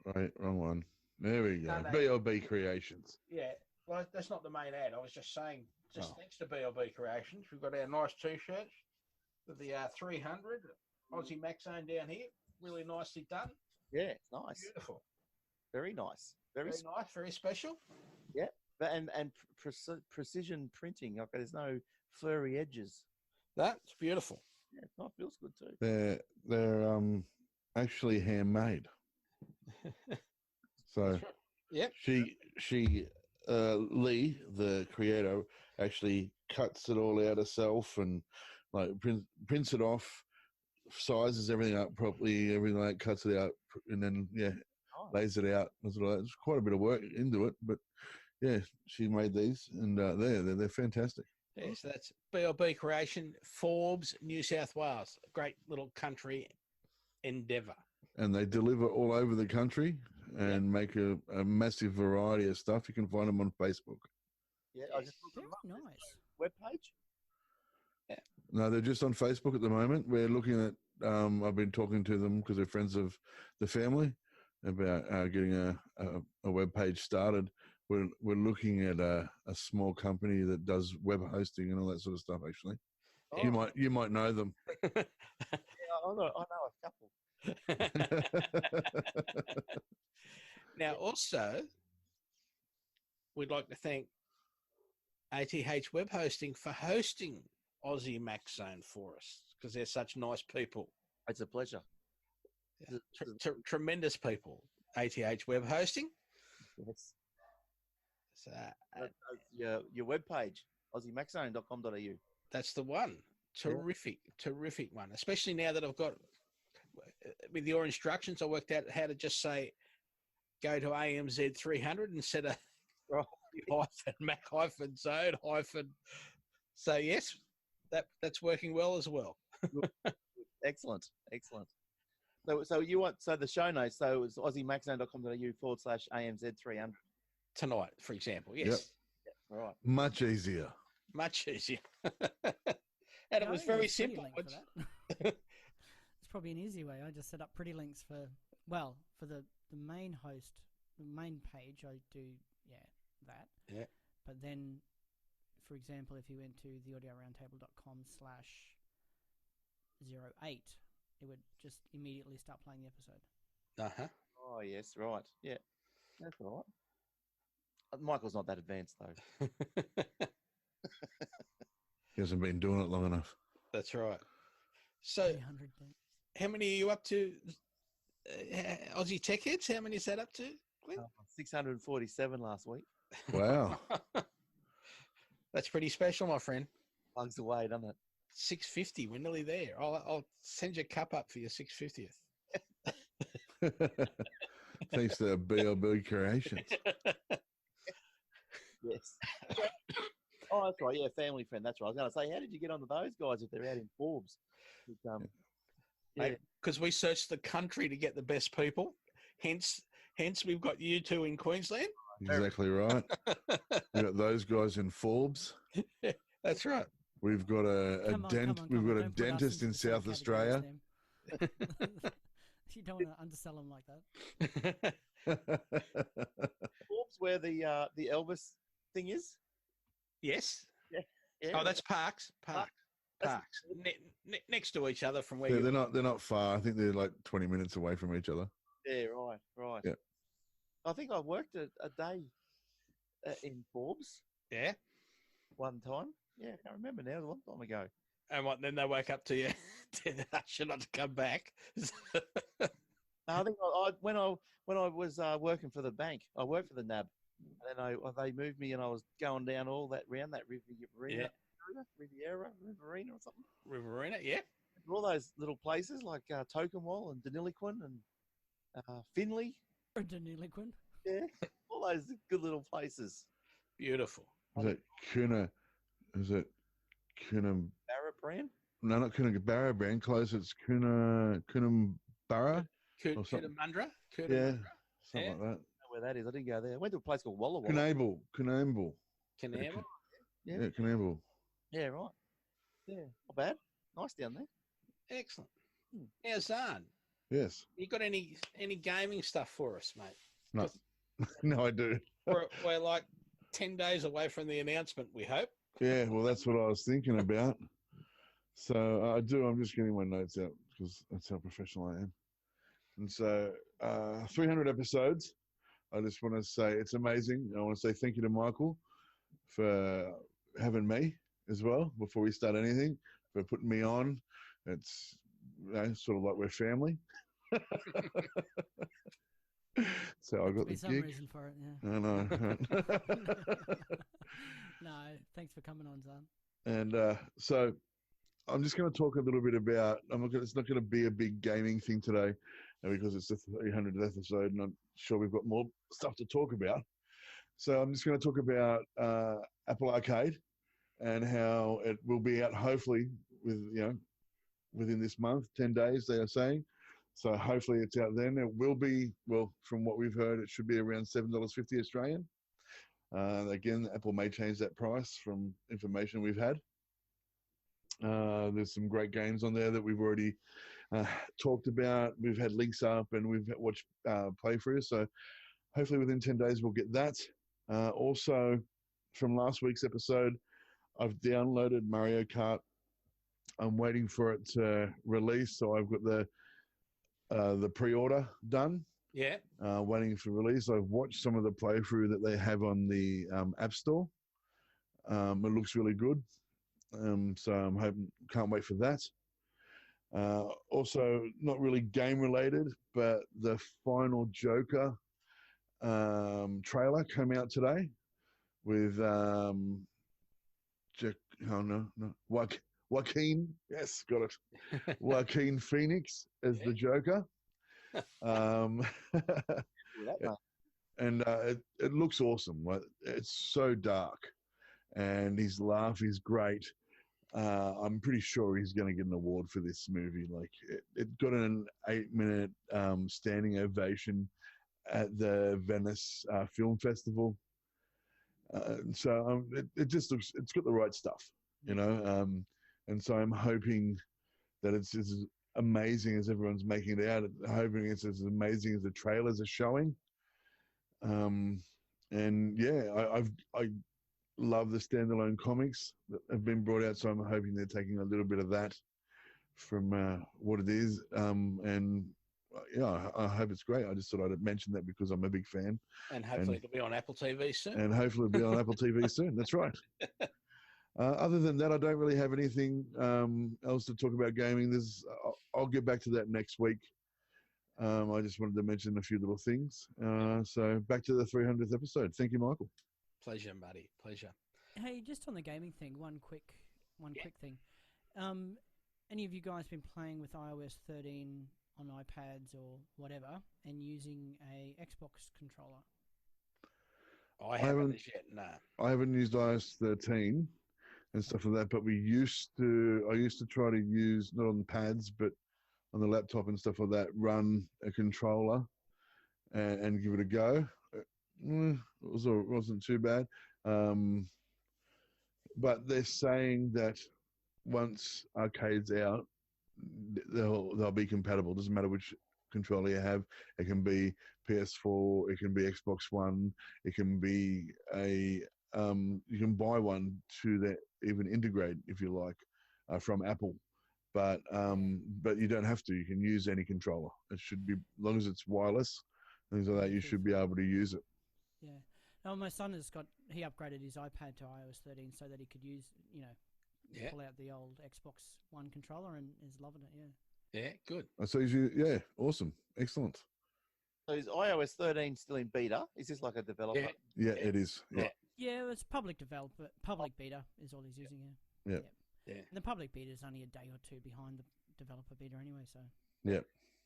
S5: nice.
S3: Right, wrong one. There we go.
S2: No.
S3: BLB Creations.
S2: Yeah. Well, that's not the main ad. I was just saying,
S3: Oh.
S2: thanks to BLB Creations, we've got our nice T-shirts with the 300 Aussie Max Zone down here. Really nicely done.
S5: Yeah, it's nice.
S2: Beautiful.
S5: Very nice. Very
S2: Very nice. Very special.
S5: and precision printing. Like there's no furry edges.
S2: That's beautiful.
S5: Yeah, it feels good too.
S3: They're actually handmade. So
S2: That's right. Yep.
S3: she Lee, the creator, actually cuts it all out herself and like prints it off, sizes everything up properly, everything like cuts it out, and then lays it out. It's quite a bit of work into it, but yeah, she made these, and they're fantastic.
S2: Yeah, so that's BLB Creation, Forbes, New South Wales. A great little country endeavour.
S3: And they deliver all over the country and make a massive variety of stuff. You can find them on Facebook.
S5: Yeah, I just looked
S4: Very
S5: them up.
S4: nice.
S5: Webpage.
S3: No, they're just on Facebook at the moment. We're looking at. I've been talking to them because they're friends of the family about getting a web page started. We're looking at a small company that does web hosting and all that sort of stuff. Actually,
S5: Oh.
S3: you might know them.
S5: Yeah, I know a couple.
S2: Now, also, we'd like to thank ATH Web Hosting for hosting Aussie Max Zone for us because they're such nice people.
S5: It's a pleasure.
S2: Tremendous people. ATH Web Hosting.
S5: Yes.
S2: So,
S5: Your webpage, aussiemaxzone.com.au.
S2: that's the one. Terrific one. Especially now that I've got, with your instructions, I worked out how to just say, go to AMZ 300 instead of hyphen Mac hyphen zone hyphen. So yes, that's working well as well.
S5: Excellent. So you want the show notes? So it's aussiemaxzone.com.au/AMZ 300
S2: Tonight, for example. Yes.
S5: Yep. All right.
S3: Much easier.
S2: Much easier. And it was very simple.
S4: It's probably an easy way. I just set up pretty links for the main host, the main page. I do that.
S2: Yeah.
S4: But then, for example, if you went to theaudioroundtable.com/08, it would just immediately start playing the episode.
S2: Uh-huh.
S5: Oh yes, right. Yeah, that's all right. Michael's not that advanced though.
S3: He hasn't been doing it long enough.
S2: That's right. So,
S4: 300 days.
S2: how many are you up to, Aussie Tech Heads? How many is that up to, Glenn?
S5: 647 last week.
S3: Wow.
S2: That's pretty special, my friend.
S5: Bugs away, doesn't it?
S2: 650. We're nearly there. I'll send you a cup up for your 650th.
S3: Thanks to BLB Creations.
S5: Yes. Oh, that's right. Yeah, family friend. That's right. I was going to say, how did you get onto those guys if they're out in Forbes? Yeah.
S2: Because we searched the country to get the best people. Hence, we've got you two in Queensland.
S3: Exactly right. We've got those guys in Forbes.
S2: That's right.
S3: We've got a
S4: Come on,
S3: dentist
S4: don't put us
S3: dentist in
S4: into the same
S3: South Australia.
S4: category as them. You don't want to undersell them like that.
S5: Forbes, where the Elvis thing is.
S2: Yes.
S5: Yeah.
S2: Oh, that's Parks. Parks. Next to each other from where
S3: Yeah,
S2: you.
S3: they're not far. I think they're like 20 minutes away from each other.
S5: Yeah, right.
S3: Yeah.
S5: I think I worked a day in Forbes
S2: Yeah.
S5: one time. Yeah, I can't remember now. It was a long time ago.
S2: And what? Then they wake up to you. Should not to come back.
S5: No, I think when I was working for the bank, I worked for the NAB, And then they moved me, and I was going down all that round that Riverina, Riverina or something.
S2: Riverina, yeah.
S5: All those little places like Tokemwall and Deniliquin and Finley.
S4: Deniliquin.
S5: Yeah, all those good little places.
S2: Beautiful.
S3: Is it Kuna? Is it Kuna?
S5: Barrett brand?
S3: No, not Coonabarra brand. Close. It's Coonabarra. Or something.
S2: Cootamundra?
S3: Yeah, something like that.
S5: I don't know where that is. I didn't go there. I went to a place called Walla Walla.
S3: Coonamble.
S2: Canberra?
S3: Yeah, Coonamble.
S5: Yeah, right. Yeah, not bad. Nice down there.
S2: Excellent. Now, Zarn,
S3: Yes.
S2: you got any gaming stuff for us, mate?
S3: No. No, I do.
S2: We're like 10 days away from the announcement, we hope.
S3: Yeah, well, that's what I was thinking about. So I do. I'm just getting my notes out because that's how professional I am. And so 300 episodes. I just want to say it's amazing. I want to say thank you to Michael for having me as well before we start anything, for putting me on. It's sort of like we're family. So I got the
S4: some
S3: gig.
S4: reason for it, yeah.
S3: I know.
S4: No, thanks for coming on, Zarn.
S3: And so I'm just going to talk a little bit about. It's not going to be a big gaming thing today, because it's the 300th episode, and I'm sure we've got more stuff to talk about. So I'm just going to talk about Apple Arcade and how it will be out hopefully within this month, 10 days they are saying. So hopefully it's out then. It will be, well, from what we've heard, it should be around $7.50 Australian. Again, Apple may change that price from information we've had. There's some great games on there that we've already talked about. We've had links up and we've watched playthroughs. So hopefully within 10 days we'll get that. Also, from last week's episode, I've downloaded Mario Kart. I'm waiting for it to release. So I've got the pre-order done.
S2: Yeah.
S3: Waiting for release. I've watched some of the playthrough that they have on the App Store. It looks really good. So I'm can't wait for that. Also, not really game related, but the final Joker trailer came out today with Joaquin. Yes, got it. Joaquin Phoenix as the Joker. And it looks awesome. Like, it's so dark, and his laugh is great. I'm pretty sure he's going to get an award for this movie. Like, it got an 8-minute standing ovation at the Venice Film Festival. So it just looks, it's got the right stuff, and so I'm hoping that it's as amazing as everyone's making it out. I'm hoping it's as amazing as the trailers are showing. And yeah, I love the standalone comics that have been brought out, so I'm hoping they're taking a little bit of that from what it is. And yeah, I hope it's great. I just thought I'd mention that because I'm a big fan.
S2: And hopefully it'll be on Apple TV soon.
S3: And hopefully it'll be on Apple TV soon. That's right. Other than that, I don't really have anything else to talk about gaming. I'll get back to that next week. I just wanted to mention a few little things. So back to the 300th episode. Thank you, Michael.
S2: Pleasure, buddy. Pleasure.
S4: Hey, just on the gaming thing, one quick thing. Any of you guys been playing with iOS 13 on iPads or whatever and using a Xbox controller?
S2: I haven't as yet, no.
S3: I haven't used iOS 13 and stuff like that, but I used to try to use, not on pads, but on the laptop and stuff like that, run a controller and give it a go. It wasn't too bad. But they're saying that once Arcade's out, they'll be compatible. Doesn't matter which controller you have. It can be PS4, it can be Xbox One, it can be you can buy one to that even integrate if you like from Apple. But you don't have to. You can use any controller. It should be, as long as it's wireless, things like that, you should be able to use it.
S4: Yeah. Now my son he upgraded his iPad to iOS 13 so that he could use, pull out the old Xbox One controller and is loving it. Yeah.
S2: Yeah, good.
S3: So awesome, excellent.
S5: So is iOS 13 still in beta? Is this like a developer?
S2: Yeah.
S3: Yeah, it is. Yeah.
S4: Yeah, it's public beta is all he's using here.
S3: Yep.
S2: Yeah.
S4: And the public beta is only a day or two behind the developer beta anyway, so.
S3: Yep.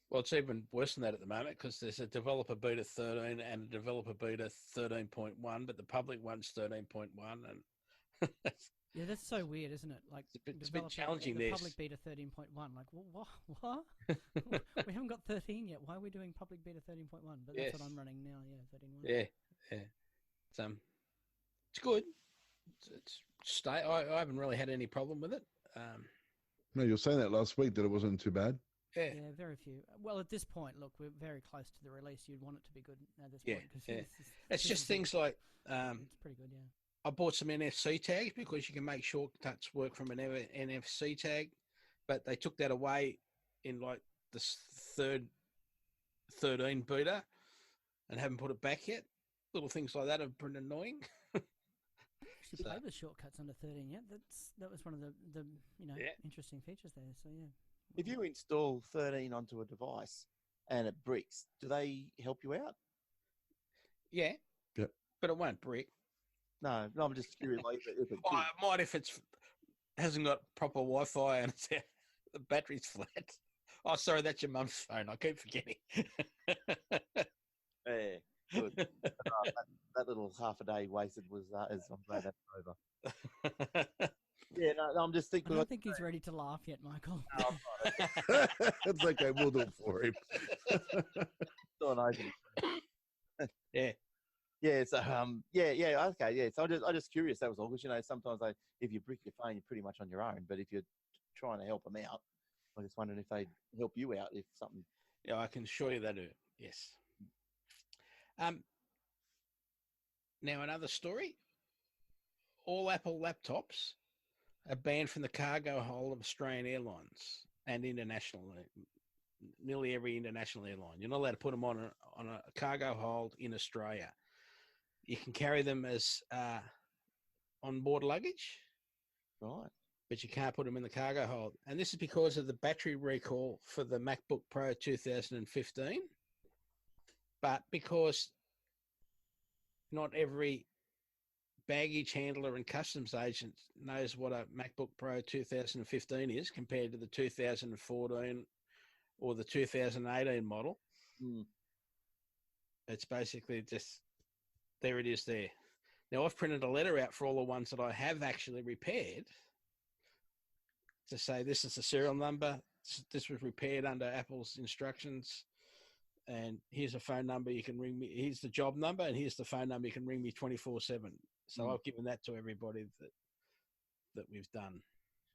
S2: Well, it's even worse than that at the moment because there's a developer beta 13 and a developer beta 13.1, but the public one's 13.1, and
S4: Yeah, that's so weird, isn't it? Like,
S2: it's a bit challenging.
S4: The
S2: This
S4: public beta 13.1, like, what? We haven't got 13 yet. Why are we doing public beta 13.1? But that's what I'm running now. Yeah, 13.1.
S2: yeah. It's good. I haven't really had any problem with it.
S3: No, you were saying that last week that it wasn't too bad.
S2: Yeah.
S4: Yeah, very few. Well, at this point, look, we're very close to the release. You'd want it to be good at this point. Cause
S2: It's just things like
S4: it's pretty good, yeah.
S2: I bought some NFC tags because you can make shortcuts work from an NFC tag, but they took that away in like the third 13 beta and haven't put it back yet. Little things like that are pretty annoying.
S4: Actually played with shortcuts under 13 yet. That was one of the interesting features there. So yeah.
S5: If you install 13 onto a device and it bricks, do they help you out?
S2: Yeah.
S3: Yep.
S2: But it won't brick.
S5: No, I'm just curious. Like, if it
S2: Oh, it might if it hasn't got proper Wi-Fi and the battery's flat. Oh, sorry, that's your mum's phone. I keep forgetting.
S5: yeah, good. That little half a day wasted was. I'm glad that's over. Yeah, no, I'm just thinking.
S4: I don't think he's ready to laugh yet, Michael.
S5: No,
S3: It's okay. We'll do it for him.
S5: still an open.
S2: Yeah.
S5: Yeah, so okay, yeah. So I'm just curious. That was all because sometimes if you brick your phone, you're pretty much on your own. But if you're trying to help them out, I'm just wondering if they help you out if something.
S2: Yeah, I can assure you they do. Yes. Now another story. All Apple laptops are banned from the cargo hold of Australian Airlines and nearly every international airline. You're not allowed to put them on a cargo hold in Australia. You can carry them as on-board luggage,
S5: Right.
S2: but you can't put them in the cargo hold. And this is because of the battery recall for the MacBook Pro 2015. But because not every baggage handler and customs agent knows what a MacBook Pro 2015 is compared to the 2014 or the 2018 model.
S5: Mm.
S2: It's basically just, there it is there. Now, I've printed a letter out for all the ones that I have actually repaired to say this is the serial number, this was repaired under Apple's instructions, and here's a phone number you can ring me, here's the job number, and here's the phone number you can ring me 24/7. So I've given that to everybody that we've done.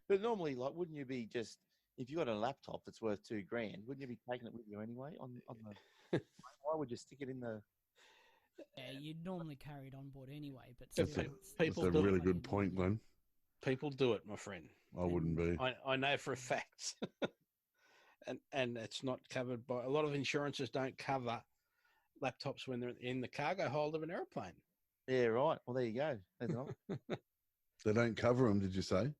S5: But normally, like, wouldn't you be just if you got a laptop that's worth $2,000, wouldn't you be taking it with you anyway? On the why would you stick it in the?
S4: Yeah, you'd normally carry it on board anyway, but
S2: That's
S4: still,
S3: That's a really good point, Glenn.
S2: People do it, my friend.
S3: I wouldn't be.
S2: I know for a fact. and it's not covered by a lot of insurances. Don't cover laptops when they're in the cargo hold of an airplane.
S5: Yeah, right. Well, there you go. That's all.
S3: They don't cover them, did you say?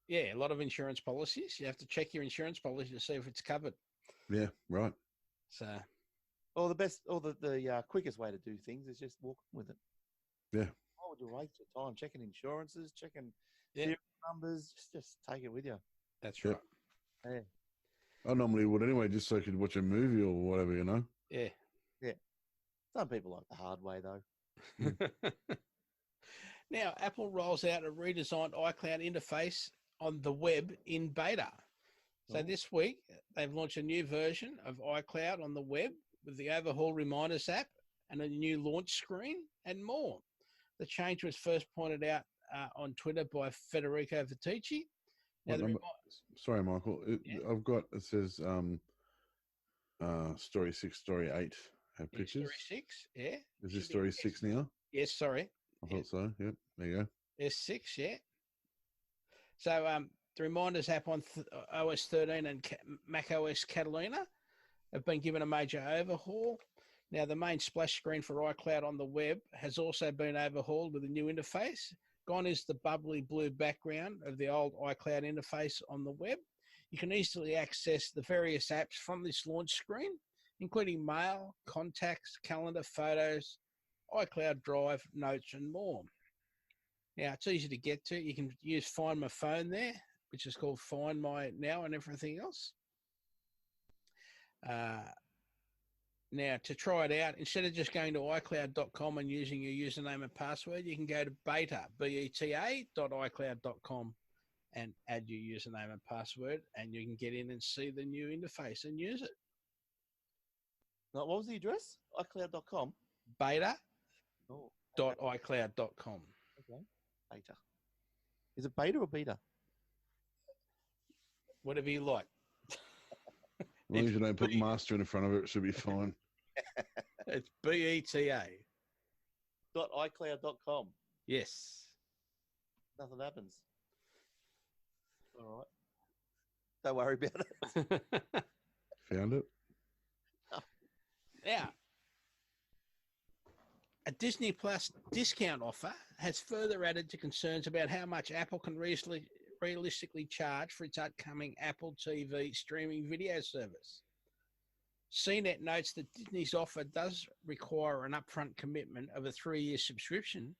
S2: Yeah, a lot of insurance policies. You have to check your insurance policy to see if it's covered.
S3: Yeah, right.
S2: So,
S5: Or the quickest way to do things is just walk with it.
S3: Yeah.
S5: Why would you waste your time checking insurances, checking
S2: Yeah.
S5: serial numbers? Just take it with you.
S2: that's
S3: Yeah.
S2: right.
S5: Yeah.
S3: I normally would anyway, just so I could watch a movie or whatever, you know?
S2: Yeah.
S5: Some people like the hard way though.
S2: Now, Apple rolls out a redesigned iCloud interface on the web in beta. So
S5: Oh.
S2: this week, they've launched a new version of iCloud on the web with the overhaul reminders app and a new launch screen and more. The change was first pointed out on Twitter by Federico Vitici. Now,
S3: What number? Sorry, Michael. I've got, it says story 6, story 8 have pictures.
S2: Story 6, yeah.
S3: Is this story 6 now?
S2: Yes, sorry.
S3: I thought so. Yep. There you go.
S2: S6, yeah. So the reminders app on OS 13 and Mac OS Catalina have been given a major overhaul. Now, the main splash screen for iCloud on the web has also been overhauled with a new interface. Gone is the bubbly blue background of the old iCloud interface on the web. You can easily access the various apps from this launch screen, including mail, contacts, calendar, photos, iCloud Drive, notes, and more. Now, it's easy to get to. You can use Find My Phone there, which is called Find My Now and everything else. Now, to try it out, instead of just going to iCloud.com and using your username and password, you can go to beta.icloud.com and add your username and password, and you can get in and see the new interface and use it.
S5: Now, what was the address? iCloud.com.
S2: Beta.icloud.com.
S5: Okay. Beta. Is it beta or beta?
S2: Whatever you like.
S3: As long as you don't put master in front of it, it should be fine.
S2: It's BETA.
S5: .icloud.com.
S2: Yes.
S5: Nothing happens. All right. Don't worry about it.
S3: Found it?
S2: Now, a Disney Plus discount offer has further added to concerns about how much Apple can realistically charge for its upcoming Apple TV streaming video service. CNET notes that Disney's offer does require an upfront commitment of a 3-year subscription,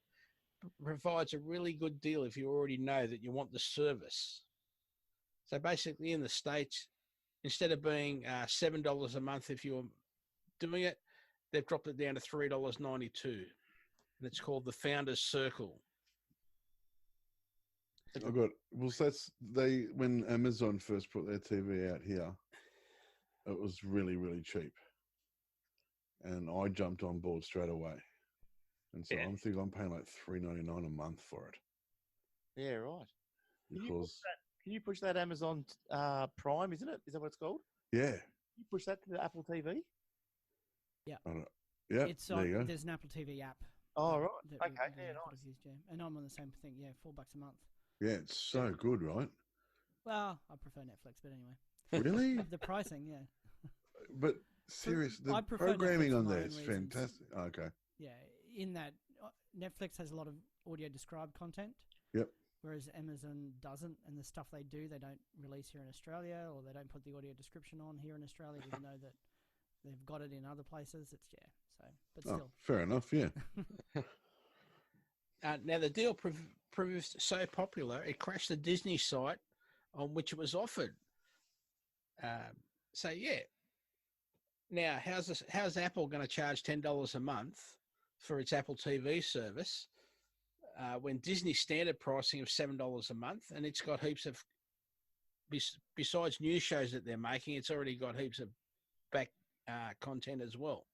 S2: but provides a really good deal if you already know that you want the service. So basically in the States, instead of being $7 a month if you're doing it, they've dropped it down to $3.92. And it's called the Founders Circle.
S3: When Amazon first put their TV out here, it was really, really cheap. And I jumped on board straight away. And so I'm thinking I'm paying like $3.99 a month for it.
S5: Yeah, right.
S3: Because
S5: Can you push that Amazon Prime, isn't it? Is that what it's called?
S3: yeah.
S5: Can you push that to the Apple TV?
S4: Yeah.
S3: Yeah,
S4: It's
S3: there you go.
S4: there's an Apple TV app.
S5: Oh, right.
S4: that
S5: Okay,
S4: we
S5: yeah,
S4: could
S5: nice.
S4: have used, yeah. And I'm on the same thing, yeah, $4 a month.
S3: Yeah, it's so good, right?
S4: Well, I prefer Netflix, but anyway.
S3: Really?
S4: The pricing, yeah.
S3: But serious,
S4: I
S3: the
S4: prefer
S3: programming
S4: Netflix
S3: on
S4: for my
S3: there
S4: own
S3: is
S4: reasons.
S3: fantastic. Okay.
S4: Yeah, in that Netflix has a lot of audio described content.
S3: Yep.
S4: Whereas Amazon doesn't, and the stuff they do, they don't release here in Australia, or they don't put the audio description on here in Australia, even though that they've got it in other places. It's so, but still.
S3: Fair enough, yeah.
S2: Now, the deal proved so popular, it crashed the Disney site on which it was offered. So, yeah. Now, how's Apple going to charge $10 a month for its Apple TV service when Disney's standard pricing of $7 a month, and it's got heaps of, besides new shows that they're making, it's already got heaps of back content as well.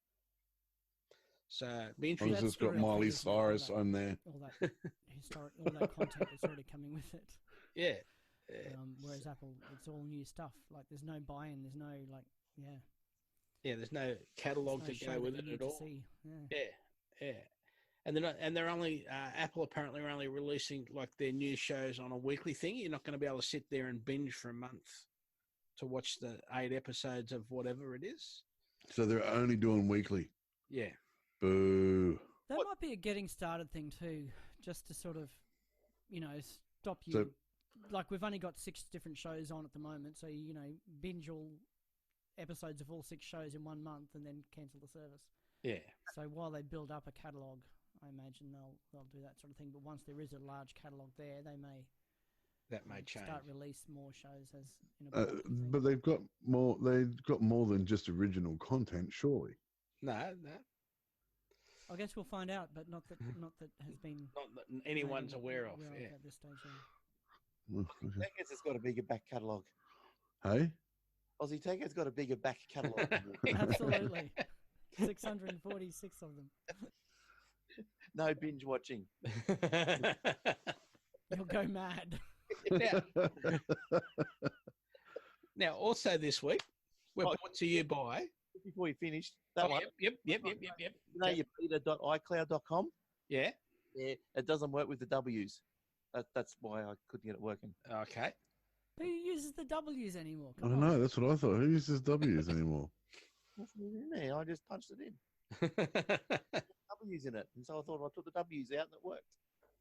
S2: So be
S3: As long as
S2: interesting.
S3: it's got
S4: real
S3: Miley
S4: thing, isn't it? All
S3: Cyrus
S4: that-
S3: on there.
S4: All that all that content that's already coming with it.
S2: Yeah.
S4: Whereas Apple, it's all new stuff. Like there's no buy-in, there's no
S2: Yeah, there's no catalogue
S4: no
S2: to
S4: show
S2: go with
S4: that you
S2: it
S4: need
S2: at
S4: to
S2: all.
S4: see. Yeah.
S2: Yeah. And they're not, and they're only Apple apparently are only releasing like their new shows on a weekly thing. You're not going to be able to sit there and binge for a month to watch the 8 episodes of whatever it is.
S3: So they're only doing weekly.
S2: Yeah.
S3: Boo.
S4: That might be a getting started thing too, just to sort of, stop you.
S3: So-
S4: like we've only got 6 different shows on at the moment, so binge all episodes of all 6 shows in 1 month and then cancel the service.
S2: Yeah.
S4: So while they build up a catalogue, I imagine they'll do that sort of thing. But once there is a large catalogue there, they may
S2: change.
S4: start release more shows as in a bulk thing.
S3: But they've got more. They've got more than just original content, surely.
S2: No.
S4: I guess we'll find out, but not that has been
S2: Not that anyone's
S4: made
S2: aware of. Yeah.
S4: at this stage.
S5: Takeout's has got a bigger back catalogue.
S3: Hey.
S5: Aussie Takeout's got a bigger back catalogue.
S4: Absolutely. 646 of them.
S5: No binge watching.
S4: You'll go mad.
S2: Now, also this week, we're brought to you by.
S5: Before you finish, that one.
S2: Yep.
S5: You know your beta.icloud.com?
S2: Yeah.
S5: Yeah, it doesn't work with the W's. That's why I couldn't get it working.
S2: Okay.
S4: Who uses the W's anymore?
S3: I don't know. That's what I thought. Who uses W's anymore?
S5: Nothing in there. I just punched it in. W's in it. And so I thought I took the W's out and it worked.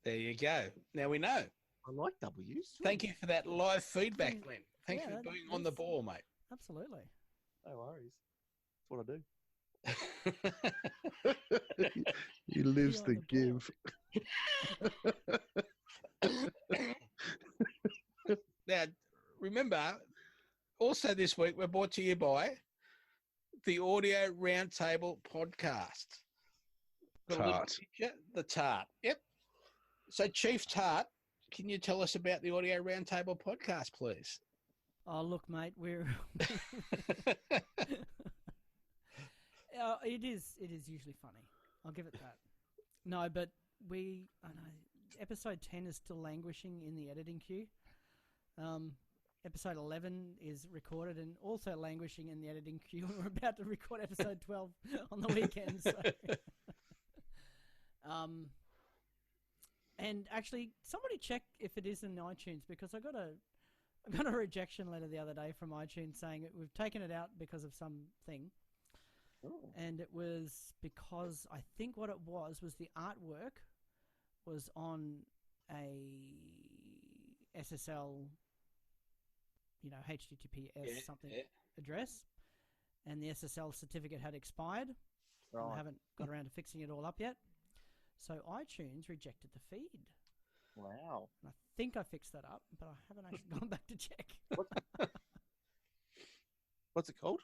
S2: There you go. Now we know.
S5: I like W's.
S2: Thank you for that live feedback, Glenn. Thanks
S4: Yeah,
S2: for being on the ball, mate.
S4: Absolutely.
S5: No worries. what I do.
S3: He lives
S4: You're
S3: to
S4: on the
S3: give.
S2: Now, remember, also this week we're brought to you by the Audio Roundtable podcast. Got a little
S3: Tart.
S2: picture, the Tart. Yep. So, Chief Tart, can you tell us about the Audio Roundtable podcast, please?
S4: Oh, look, mate, we're. It is usually funny. I'll give it that. No, but I know, episode 10 is still languishing in the editing queue. Episode 11 is recorded and also languishing in the editing queue. We're about to record episode 12 on the weekend. So. And actually, somebody check if it is in iTunes, because I got a rejection letter the other day from iTunes saying we've taken it out because of something.
S5: Oh.
S4: And it was because I think what it was the artwork was on a SSL, HTTPS something address, and the SSL certificate had expired.
S5: Right.
S4: And I haven't got around to fixing it all up yet. So iTunes rejected the feed.
S5: Wow.
S4: And I think I fixed that up, but I haven't actually gone back to check.
S5: What's it called?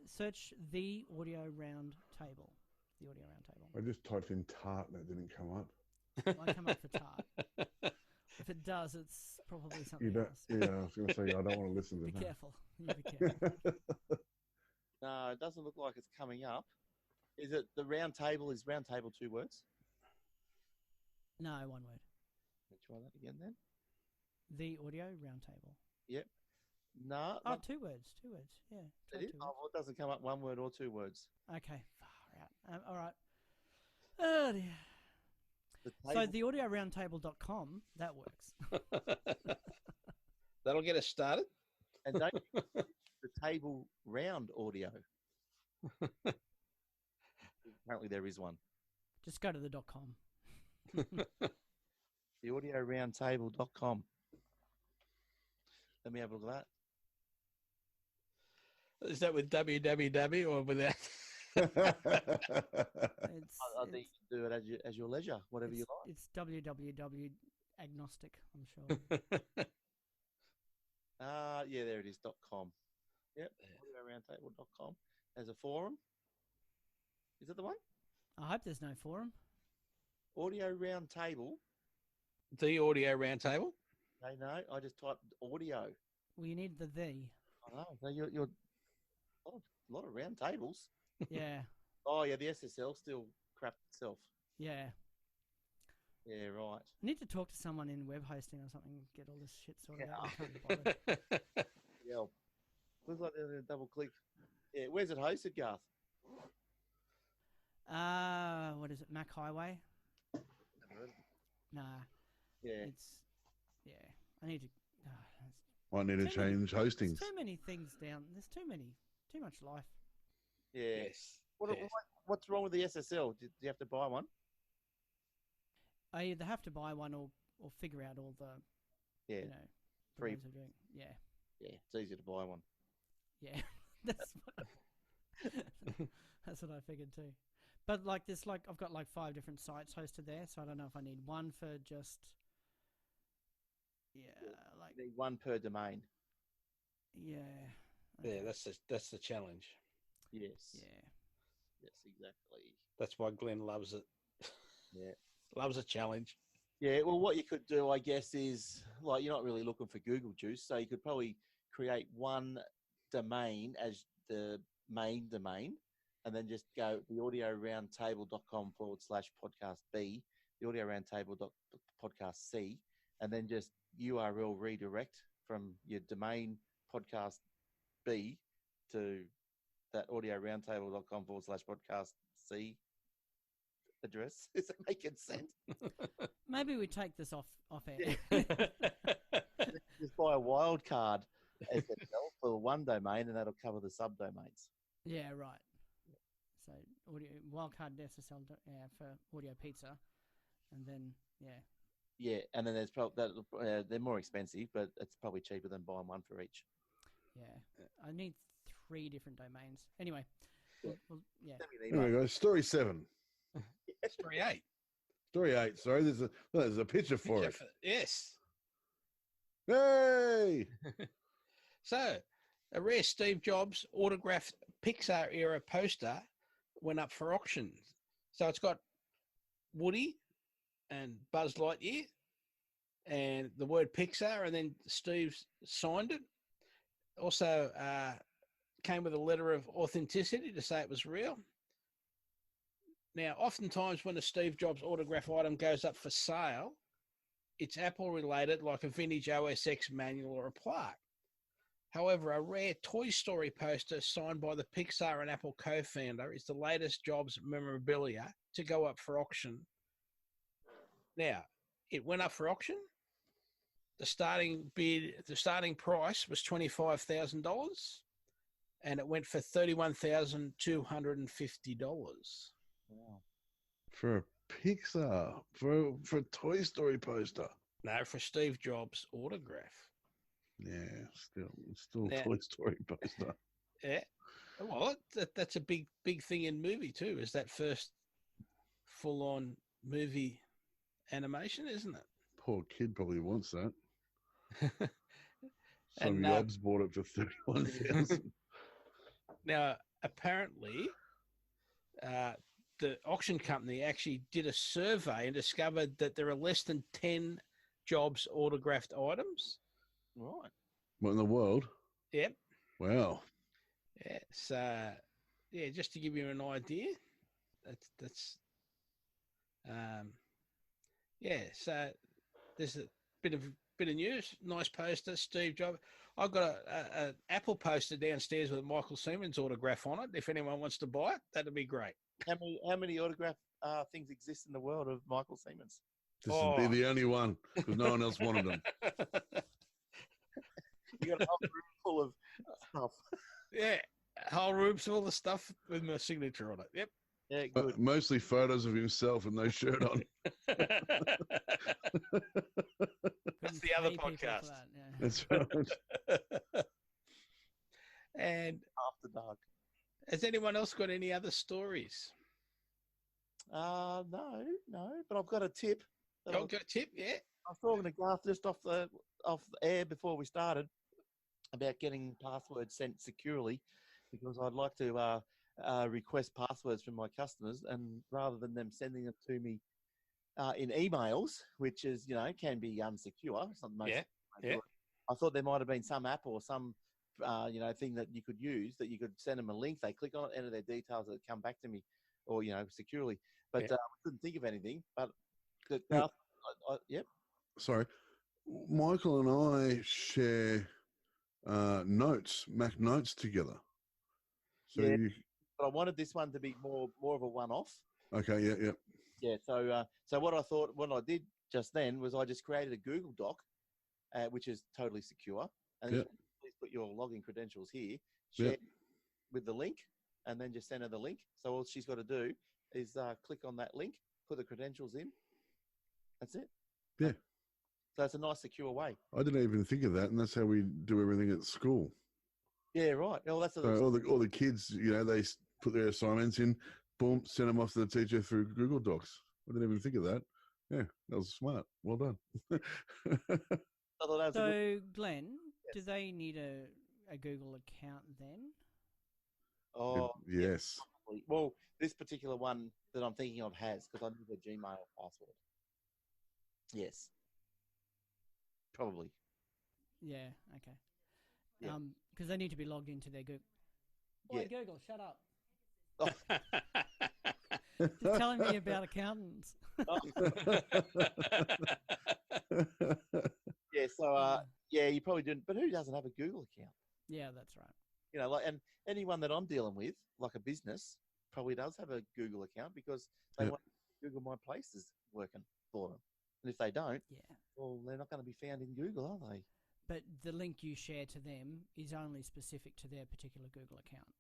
S4: Search the Audio Round Table. The Audio Round Table.
S3: I just typed in tart and it didn't come up.
S4: It might come up for tart. If it does, it's probably something else.
S3: Yeah, I was going to say, I don't want to listen to
S4: Be
S3: that.
S4: careful. You be careful.
S5: No, it doesn't look like it's coming up. Is it the round table? Is round table 2 words?
S4: No, one word.
S5: Let's try that again then.
S4: The Audio Round Table.
S5: Yep. No.
S4: Oh, 2 words. 2 words. Yeah.
S5: It
S4: try
S5: is?
S4: 2
S5: Oh,
S4: words.
S5: well, it doesn't come up 1 word or 2 words.
S4: Okay. Far out. All right. Oh, dear.
S5: The
S4: So
S5: table,
S4: the audioroundtable.com, that works.
S2: That'll get us started.
S5: and don't the table round audio. Apparently there is one.
S4: Just go to the .com.
S5: The audioroundtable.com. Let me have a look at that.
S2: Is that with www or without?
S5: I think you can do it as your leisure, whatever you like.
S4: It's www agnostic, I'm sure.
S5: Yeah, there it is. .com. Yep. Audioroundtable.com. As a forum. Is that the one?
S4: I hope there's no forum.
S5: Audio Roundtable.
S2: The Audio Roundtable.
S5: No, I just typed audio.
S4: Well, you need the.
S5: I know. So you're a lot of round tables.
S4: Yeah.
S5: Oh yeah, the SSL still crapped itself.
S4: Yeah.
S5: Yeah, right.
S4: I need to talk to someone in web hosting or something, get all this shit sorted
S5: Yeah.
S4: out. I can't be bothered.
S5: Yeah. Looks like there's a double click. Yeah, where's it hosted, Garth?
S4: What is it? Mac Highway? Nah.
S5: Yeah.
S4: Yeah. I need to.
S3: Might need to
S4: Too many-
S3: change hostings.
S4: There's too many things down. There's too much life.
S5: Yeah.
S2: Yes.
S5: What,
S2: yes.
S5: what's wrong with the SSL? Do you have to buy one?
S4: I either have to buy one or figure out all the,
S5: Yeah.
S4: you know, the
S5: Free.
S4: ways of doing. Yeah.
S5: Yeah, it's easier to buy one.
S4: Yeah. That's what I figured too. But like this, I've got 5 different sites hosted there, so I don't know if I need one for just. Yeah,
S5: You need one per domain.
S4: Yeah.
S2: Yeah,
S4: okay.
S2: that's the challenge.
S5: Yes.
S4: Yeah.
S5: Yes, exactly.
S2: That's why Glenn loves it.
S5: Yeah.
S2: Loves a challenge.
S5: Yeah, well, what you could do, I guess, is you're not really looking for Google juice, so you could probably create one domain as the main domain, and then just go theaudioroundtable.com/podcast B, theaudioroundtable.podcast C, and then just URL redirect from your domain podcast B to that audioroundtable.com/podcast C address. Is that making sense?
S4: Maybe we take this off air.
S5: Just buy a wild card SSL for one domain, and that'll cover the subdomains.
S4: Yeah, right. So audio wildcard SSL for audio pizza, and then
S5: Yeah, and then there's probably they're more expensive, but it's probably cheaper than buying one for each.
S4: yeah. I need 3 different domains. Anyway, yeah.
S5: Send me an
S3: There
S5: email.
S3: we go. Story 7.
S2: Story 8.
S3: Story 8. Sorry, there's a picture for it.
S2: Yes.
S3: Hey!
S2: So, a rare Steve Jobs autographed Pixar era poster went up for auction. So it's got Woody and Buzz Lightyear and the word Pixar, and then Steve's signed it. Also came with a letter of authenticity to say it was real. Now, oftentimes when a Steve Jobs autograph item goes up for sale, it's Apple related, like a vintage OS X manual or a plaque. However, a rare Toy Story poster signed by the Pixar and Apple co-founder is the latest Jobs memorabilia to go up for auction. Now, it went up for auction. The starting price was $25,000, and it went for $31,250.
S5: Wow.
S3: For a Pixar, for a Toy Story poster.
S2: No, for Steve Jobs' autograph.
S3: Yeah, still
S2: Now-
S3: Toy Story poster.
S2: Yeah. Well, that's a big thing in movie too, is that first full-on movie animation, isn't
S3: Poor kid probably wants that.
S2: it?
S3: Some
S2: And,
S3: yobs bought it for 31,000.
S2: Now, apparently, the auction company actually did a survey and discovered that there are less than 10 Jobs autographed items.
S5: Right.
S3: What in the world?
S2: Yep.
S3: Wow.
S2: Yeah. So, yeah, just to give you an idea, that's yeah. So there's a bit of news. Nice poster, Steve Jobs. I've got a Apple poster downstairs with Michael Seamons autograph on it. If anyone wants to buy it, that'd be great.
S5: How many autograph things exist in the world of Michael Seamons?
S3: This would be
S2: Oh.
S3: the only one because no one else wanted them.
S5: You got a whole room full of stuff.
S2: Yeah, whole room's full of stuff with my signature on it. Yep.
S5: Yeah, good.
S3: Mostly photos of himself with no shirt on.
S2: That's
S4: Couldn't
S2: the other
S4: pay people for
S2: podcast.
S4: that, yeah.
S3: That's right.
S2: And
S5: After dark.
S2: has anyone else got any other stories?
S5: No, but I've got a tip. that I
S2: Got a tip? Yeah.
S5: was talking to Garth just off the air before we started about getting passwords sent securely, because I'd like to request passwords from my customers, and rather than them sending them to me in emails, which is can be unsecure. It's not the most
S2: Yeah.
S5: I thought there might have been some app or some thing that you could use that you could send them a link. They click on it, enter their details, that come back to me, or securely. But I couldn't think of anything. But
S3: Yeah.
S5: yep.
S3: Sorry. Michael and I share notes, Mac notes together. So
S5: Yeah. But I wanted this one to be more of a one-off.
S3: Okay, yeah.
S5: Yeah. So what I did just then was I just created a Google Doc, which is totally secure, and
S3: Yep.
S5: please put your login credentials here, share with the link, and then just send her the link. So all she's got to do is click on that link, put the credentials in. That's it.
S3: Yeah.
S5: So it's a nice, secure way.
S3: I didn't even think of that, and that's how we do everything at school.
S5: Yeah, right. Well, that's
S3: So all the kids, they put their assignments in, boom, send them off to the teacher through Google Docs. I didn't even think of that. Yeah, that was smart. Well done.
S5: I thought that was a good,
S4: So, Glenn, do
S5: Yes.
S4: they need a Google account then?
S5: oh,
S3: Yes.
S5: probably. Well, this particular one that I'm thinking of has, because I need a Gmail password. Yes. Probably.
S4: Yeah, okay.
S5: Yeah.
S4: Because they need to be logged into their Google.
S5: Yeah.
S4: Wait, Google, shut up.
S5: Oh,
S4: Just telling me about accountants.
S5: yeah. So, yeah, you probably didn't. But who doesn't have a Google account?
S4: Yeah, that's right.
S5: And anyone that I'm dealing with, like a business, probably does have a Google account, because they
S3: Yep.
S5: want Google My Places working for them. And if they don't,
S4: Yeah.
S5: well, they're not going to be found in Google, are they?
S4: But the link you share to them is only specific to their particular Google account.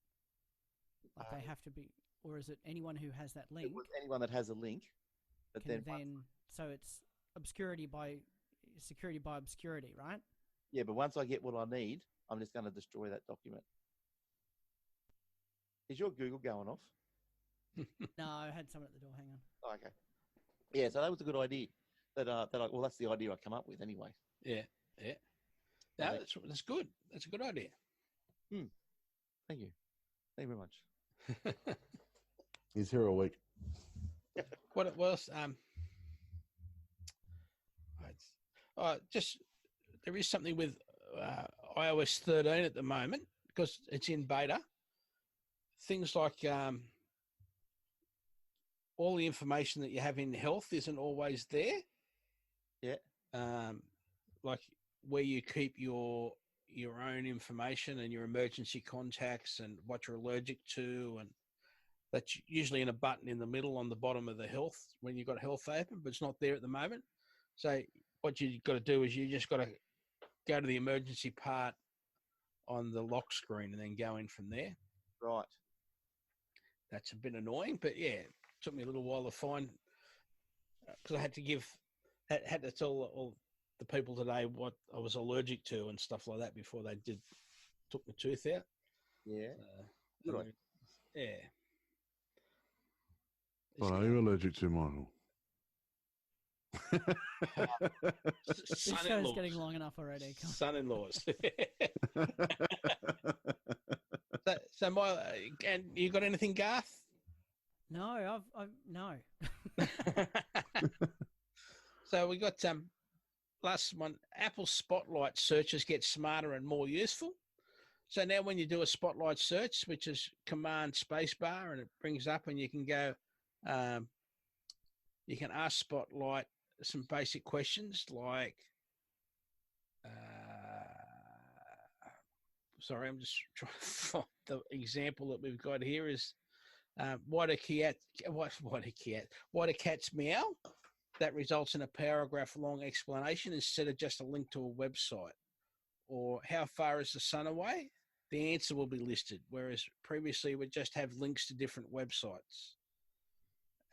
S4: Like they have to be, or is it anyone who has that link
S5: Anyone that has a link, but
S4: can
S5: then
S4: so it's security by obscurity, right?
S5: yeah, but once I get what I need, I'm just going to destroy that document. Is your Google going off?
S4: No, I had someone at the door. Hang on.
S5: Oh, okay. Yeah, so that was a good idea. Well, that's the idea I come up with anyway.
S2: Yeah. No, that's good. That's a good idea.
S5: Thank you. Thank you very much.
S3: He's here all week.
S2: What else? Just there is something with iOS 13 at the moment because it's in beta. Things like all the information that you have in health isn't always there.
S5: Yeah.
S2: Like where you keep your own information and your emergency contacts and what you're allergic to, and that's usually in a button in the middle on the bottom of the health when you've got health open, but it's not there at the moment. So what you've got to do is you just got to go to the emergency part on the lock screen and then go in from there.
S5: Right.
S2: That's a bit annoying, but yeah, it took me a little while to find because I had to tell all the people today what I was allergic to and stuff like that before they took my tooth out.
S5: Yeah.
S2: Right. Yeah.
S3: What are you allergic to, Michael?
S4: This show's getting long enough already.
S2: Son-in-laws. so and you got anything, Garth?
S4: No, I've no.
S2: So we got last one. Apple Spotlight searches get smarter and more useful. So now when you do a Spotlight search, which is Command Spacebar, and it brings up, and you can go, you can ask Spotlight some basic questions like, sorry, I'm just trying to find the example that we've got here is, why do cats meow? That results in a paragraph-long explanation instead of just a link to a website. Or how far is the sun away? The answer will be listed, whereas previously we'd just have links to different websites.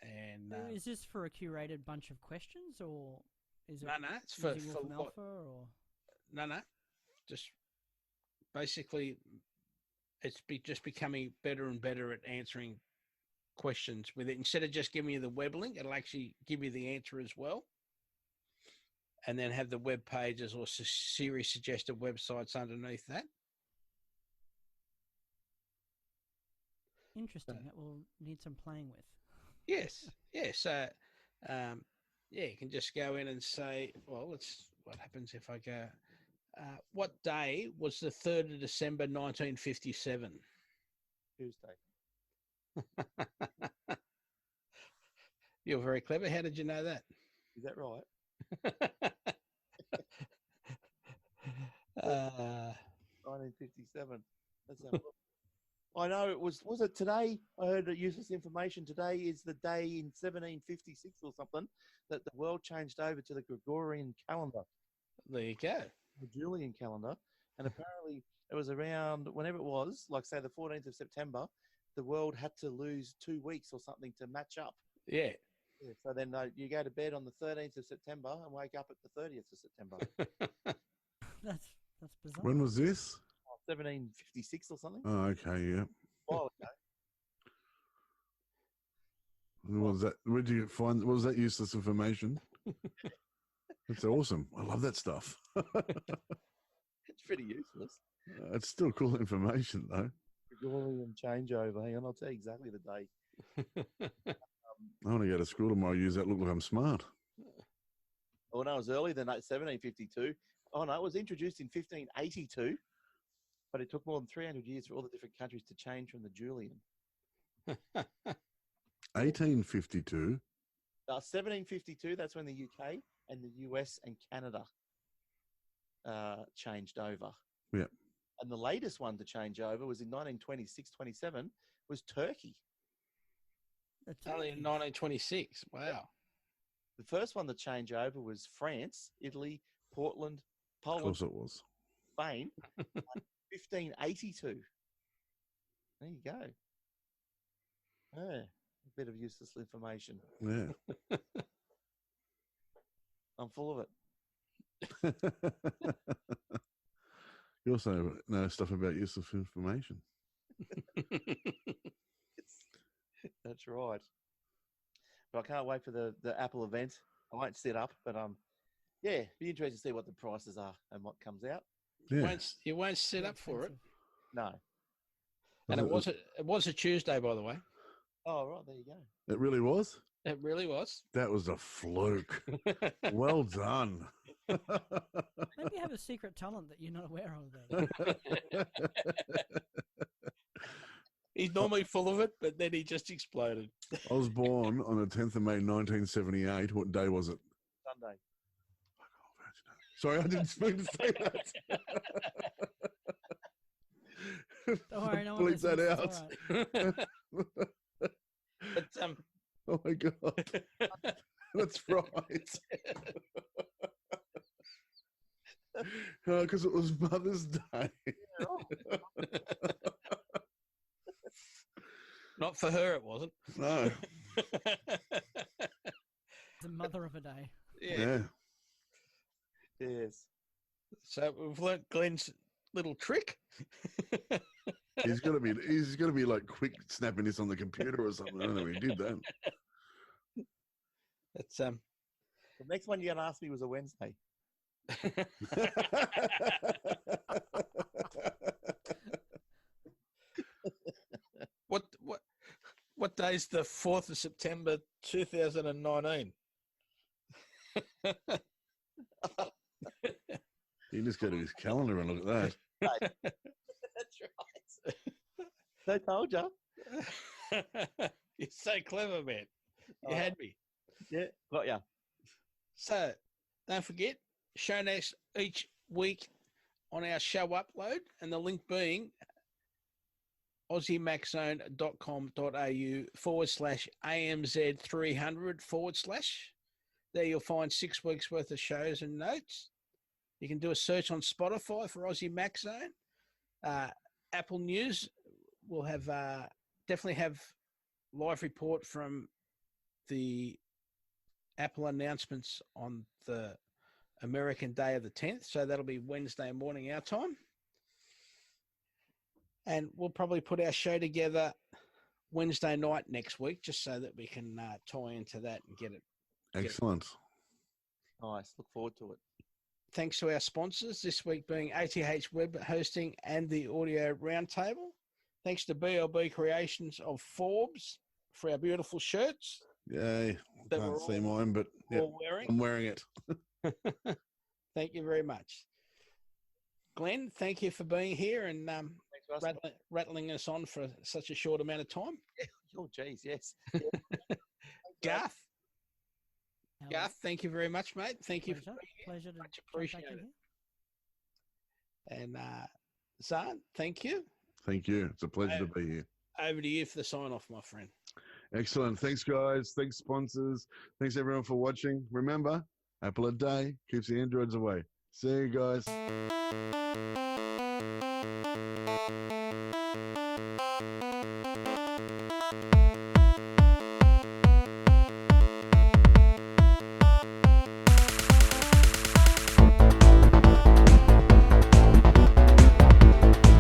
S2: And
S4: is this for a curated bunch of questions, or is it?
S2: No, it's for
S4: Alpha, or
S2: no, just basically, it's just becoming better and better at answering questions with it. Instead of just giving you the web link, it'll actually give you the answer as well, and then have the web pages or Siri suggested websites underneath that.
S4: Interesting. That will need some playing with.
S2: Yes. So, you can just go in and say, well, what happens if I go, what day was the 3rd of December, 1957?
S5: Tuesday.
S2: You're very clever. How did you know that?
S5: Is that right? 1957. Let's have a look. I know it was it today? I heard that useless information. Today is the day in 1756 or something that the world changed over to the Gregorian calendar.
S2: There you go.
S5: The Julian calendar. And apparently it was around, whenever it was, like say the 14th of September, the world had to lose 2 weeks or something to match up.
S2: Yeah.
S5: So then you go to bed on the 13th of September and wake up at the 30th of September.
S4: That's bizarre.
S3: When was this?
S5: 1756 or something.
S3: Oh, okay, yeah.
S5: Oh, okay.
S3: What was that? Where did you find? What was that useless information? That's awesome. I love that stuff.
S5: It's pretty useless.
S3: It's still cool information, though.
S5: Gregorian changeover. Hang on, I'll tell you exactly the day.
S3: I want to go to school tomorrow. Use that. Look like I'm smart.
S5: Oh no, it was earlier than that. 1752. Oh no, it was introduced in 1582. But it took more than 300 years for all the different countries to change from the Julian.
S3: 1852.
S5: 1752, that's when the UK and the US and Canada changed over.
S3: Yeah.
S5: And the latest one to change over was in 1926-27 was Turkey.
S2: Only in 1926. Wow.
S5: The first one to change over was France, Italy, Poland,
S3: Of
S5: Poland,
S3: course it was.
S5: Spain. 1582. There you go. Yeah, a bit of useless information.
S3: Yeah.
S5: I'm full of it.
S3: You also know stuff about useless information.
S5: That's right. But I can't wait for the Apple event. I won't sit up, but yeah, be interested to see what the prices are and what comes out.
S3: Yeah.
S2: You won't sit up for it.
S5: No.
S2: And it was a Tuesday, by the way.
S5: Oh, right, there you go.
S3: It really was?
S2: It really was.
S3: That was a fluke. Well done.
S4: Maybe you have a secret talent that you're not aware of there.
S2: He's normally full of it, but then he just exploded.
S3: I was born on the 10th of May, 1978. What day was it?
S5: Sunday.
S3: Sorry, I didn't mean to say that.
S4: Don't worry, no one
S3: Bleep that
S4: listens,
S3: out.
S4: it's
S2: But
S3: Oh my God. That's right. Because it was Mother's Day.
S2: not for her, it wasn't.
S3: No.
S4: the mother of a day.
S3: Yeah.
S5: Yes.
S2: So we've learnt Glenn's little trick.
S3: He's gonna be like quick snapping this on the computer or something. I don't know if he did that.
S2: It's
S5: The next one you're gonna ask me was a Wednesday.
S2: What day's the 4th of September 2019?
S3: You just go to his calendar and look at that.
S5: That's right. I told you.
S2: You're so clever, man. You had me.
S5: Yeah, got ya.
S2: So don't forget, show notes each week on our show upload, and the link being aussiemaxzone.com.au/AMZ300/. There you'll find 6 weeks worth of shows and notes. You can do a search on Spotify for Aussie Max Zone. Apple News will have definitely have live report from the Apple announcements on the American day of the 10th. So that'll be Wednesday morning our time. And we'll probably put our show together Wednesday night next week, just so that we can tie into that and get it.
S3: Excellent.
S5: Nice. Look forward to it.
S2: Thanks to our sponsors, this week being ATH Web Hosting and the Audio Roundtable. Thanks to BLB Creations of Forbes for our beautiful shirts.
S3: Yay.
S2: That
S3: Can't
S2: we're
S3: see mine, but
S2: all wearing.
S3: I'm wearing it.
S2: Thank you very much. Glenn, thank you for being here and
S5: Thanks, Russ.
S2: rattling us on for such a short amount of time.
S5: Oh, geez, yes.
S2: Garth,
S4: How
S2: Garth, thank you very much, mate. Thank you.
S4: Pleasure to
S2: Much
S4: jump back in
S2: appreciated.
S4: here.
S2: And Zarn, thank you.
S3: Thank you. It's a pleasure to be here.
S2: Over to you for the sign off, my friend.
S3: Excellent. Thanks, guys. Thanks, sponsors. Thanks, everyone, for watching. Remember, apple a day keeps the androids away. See you guys.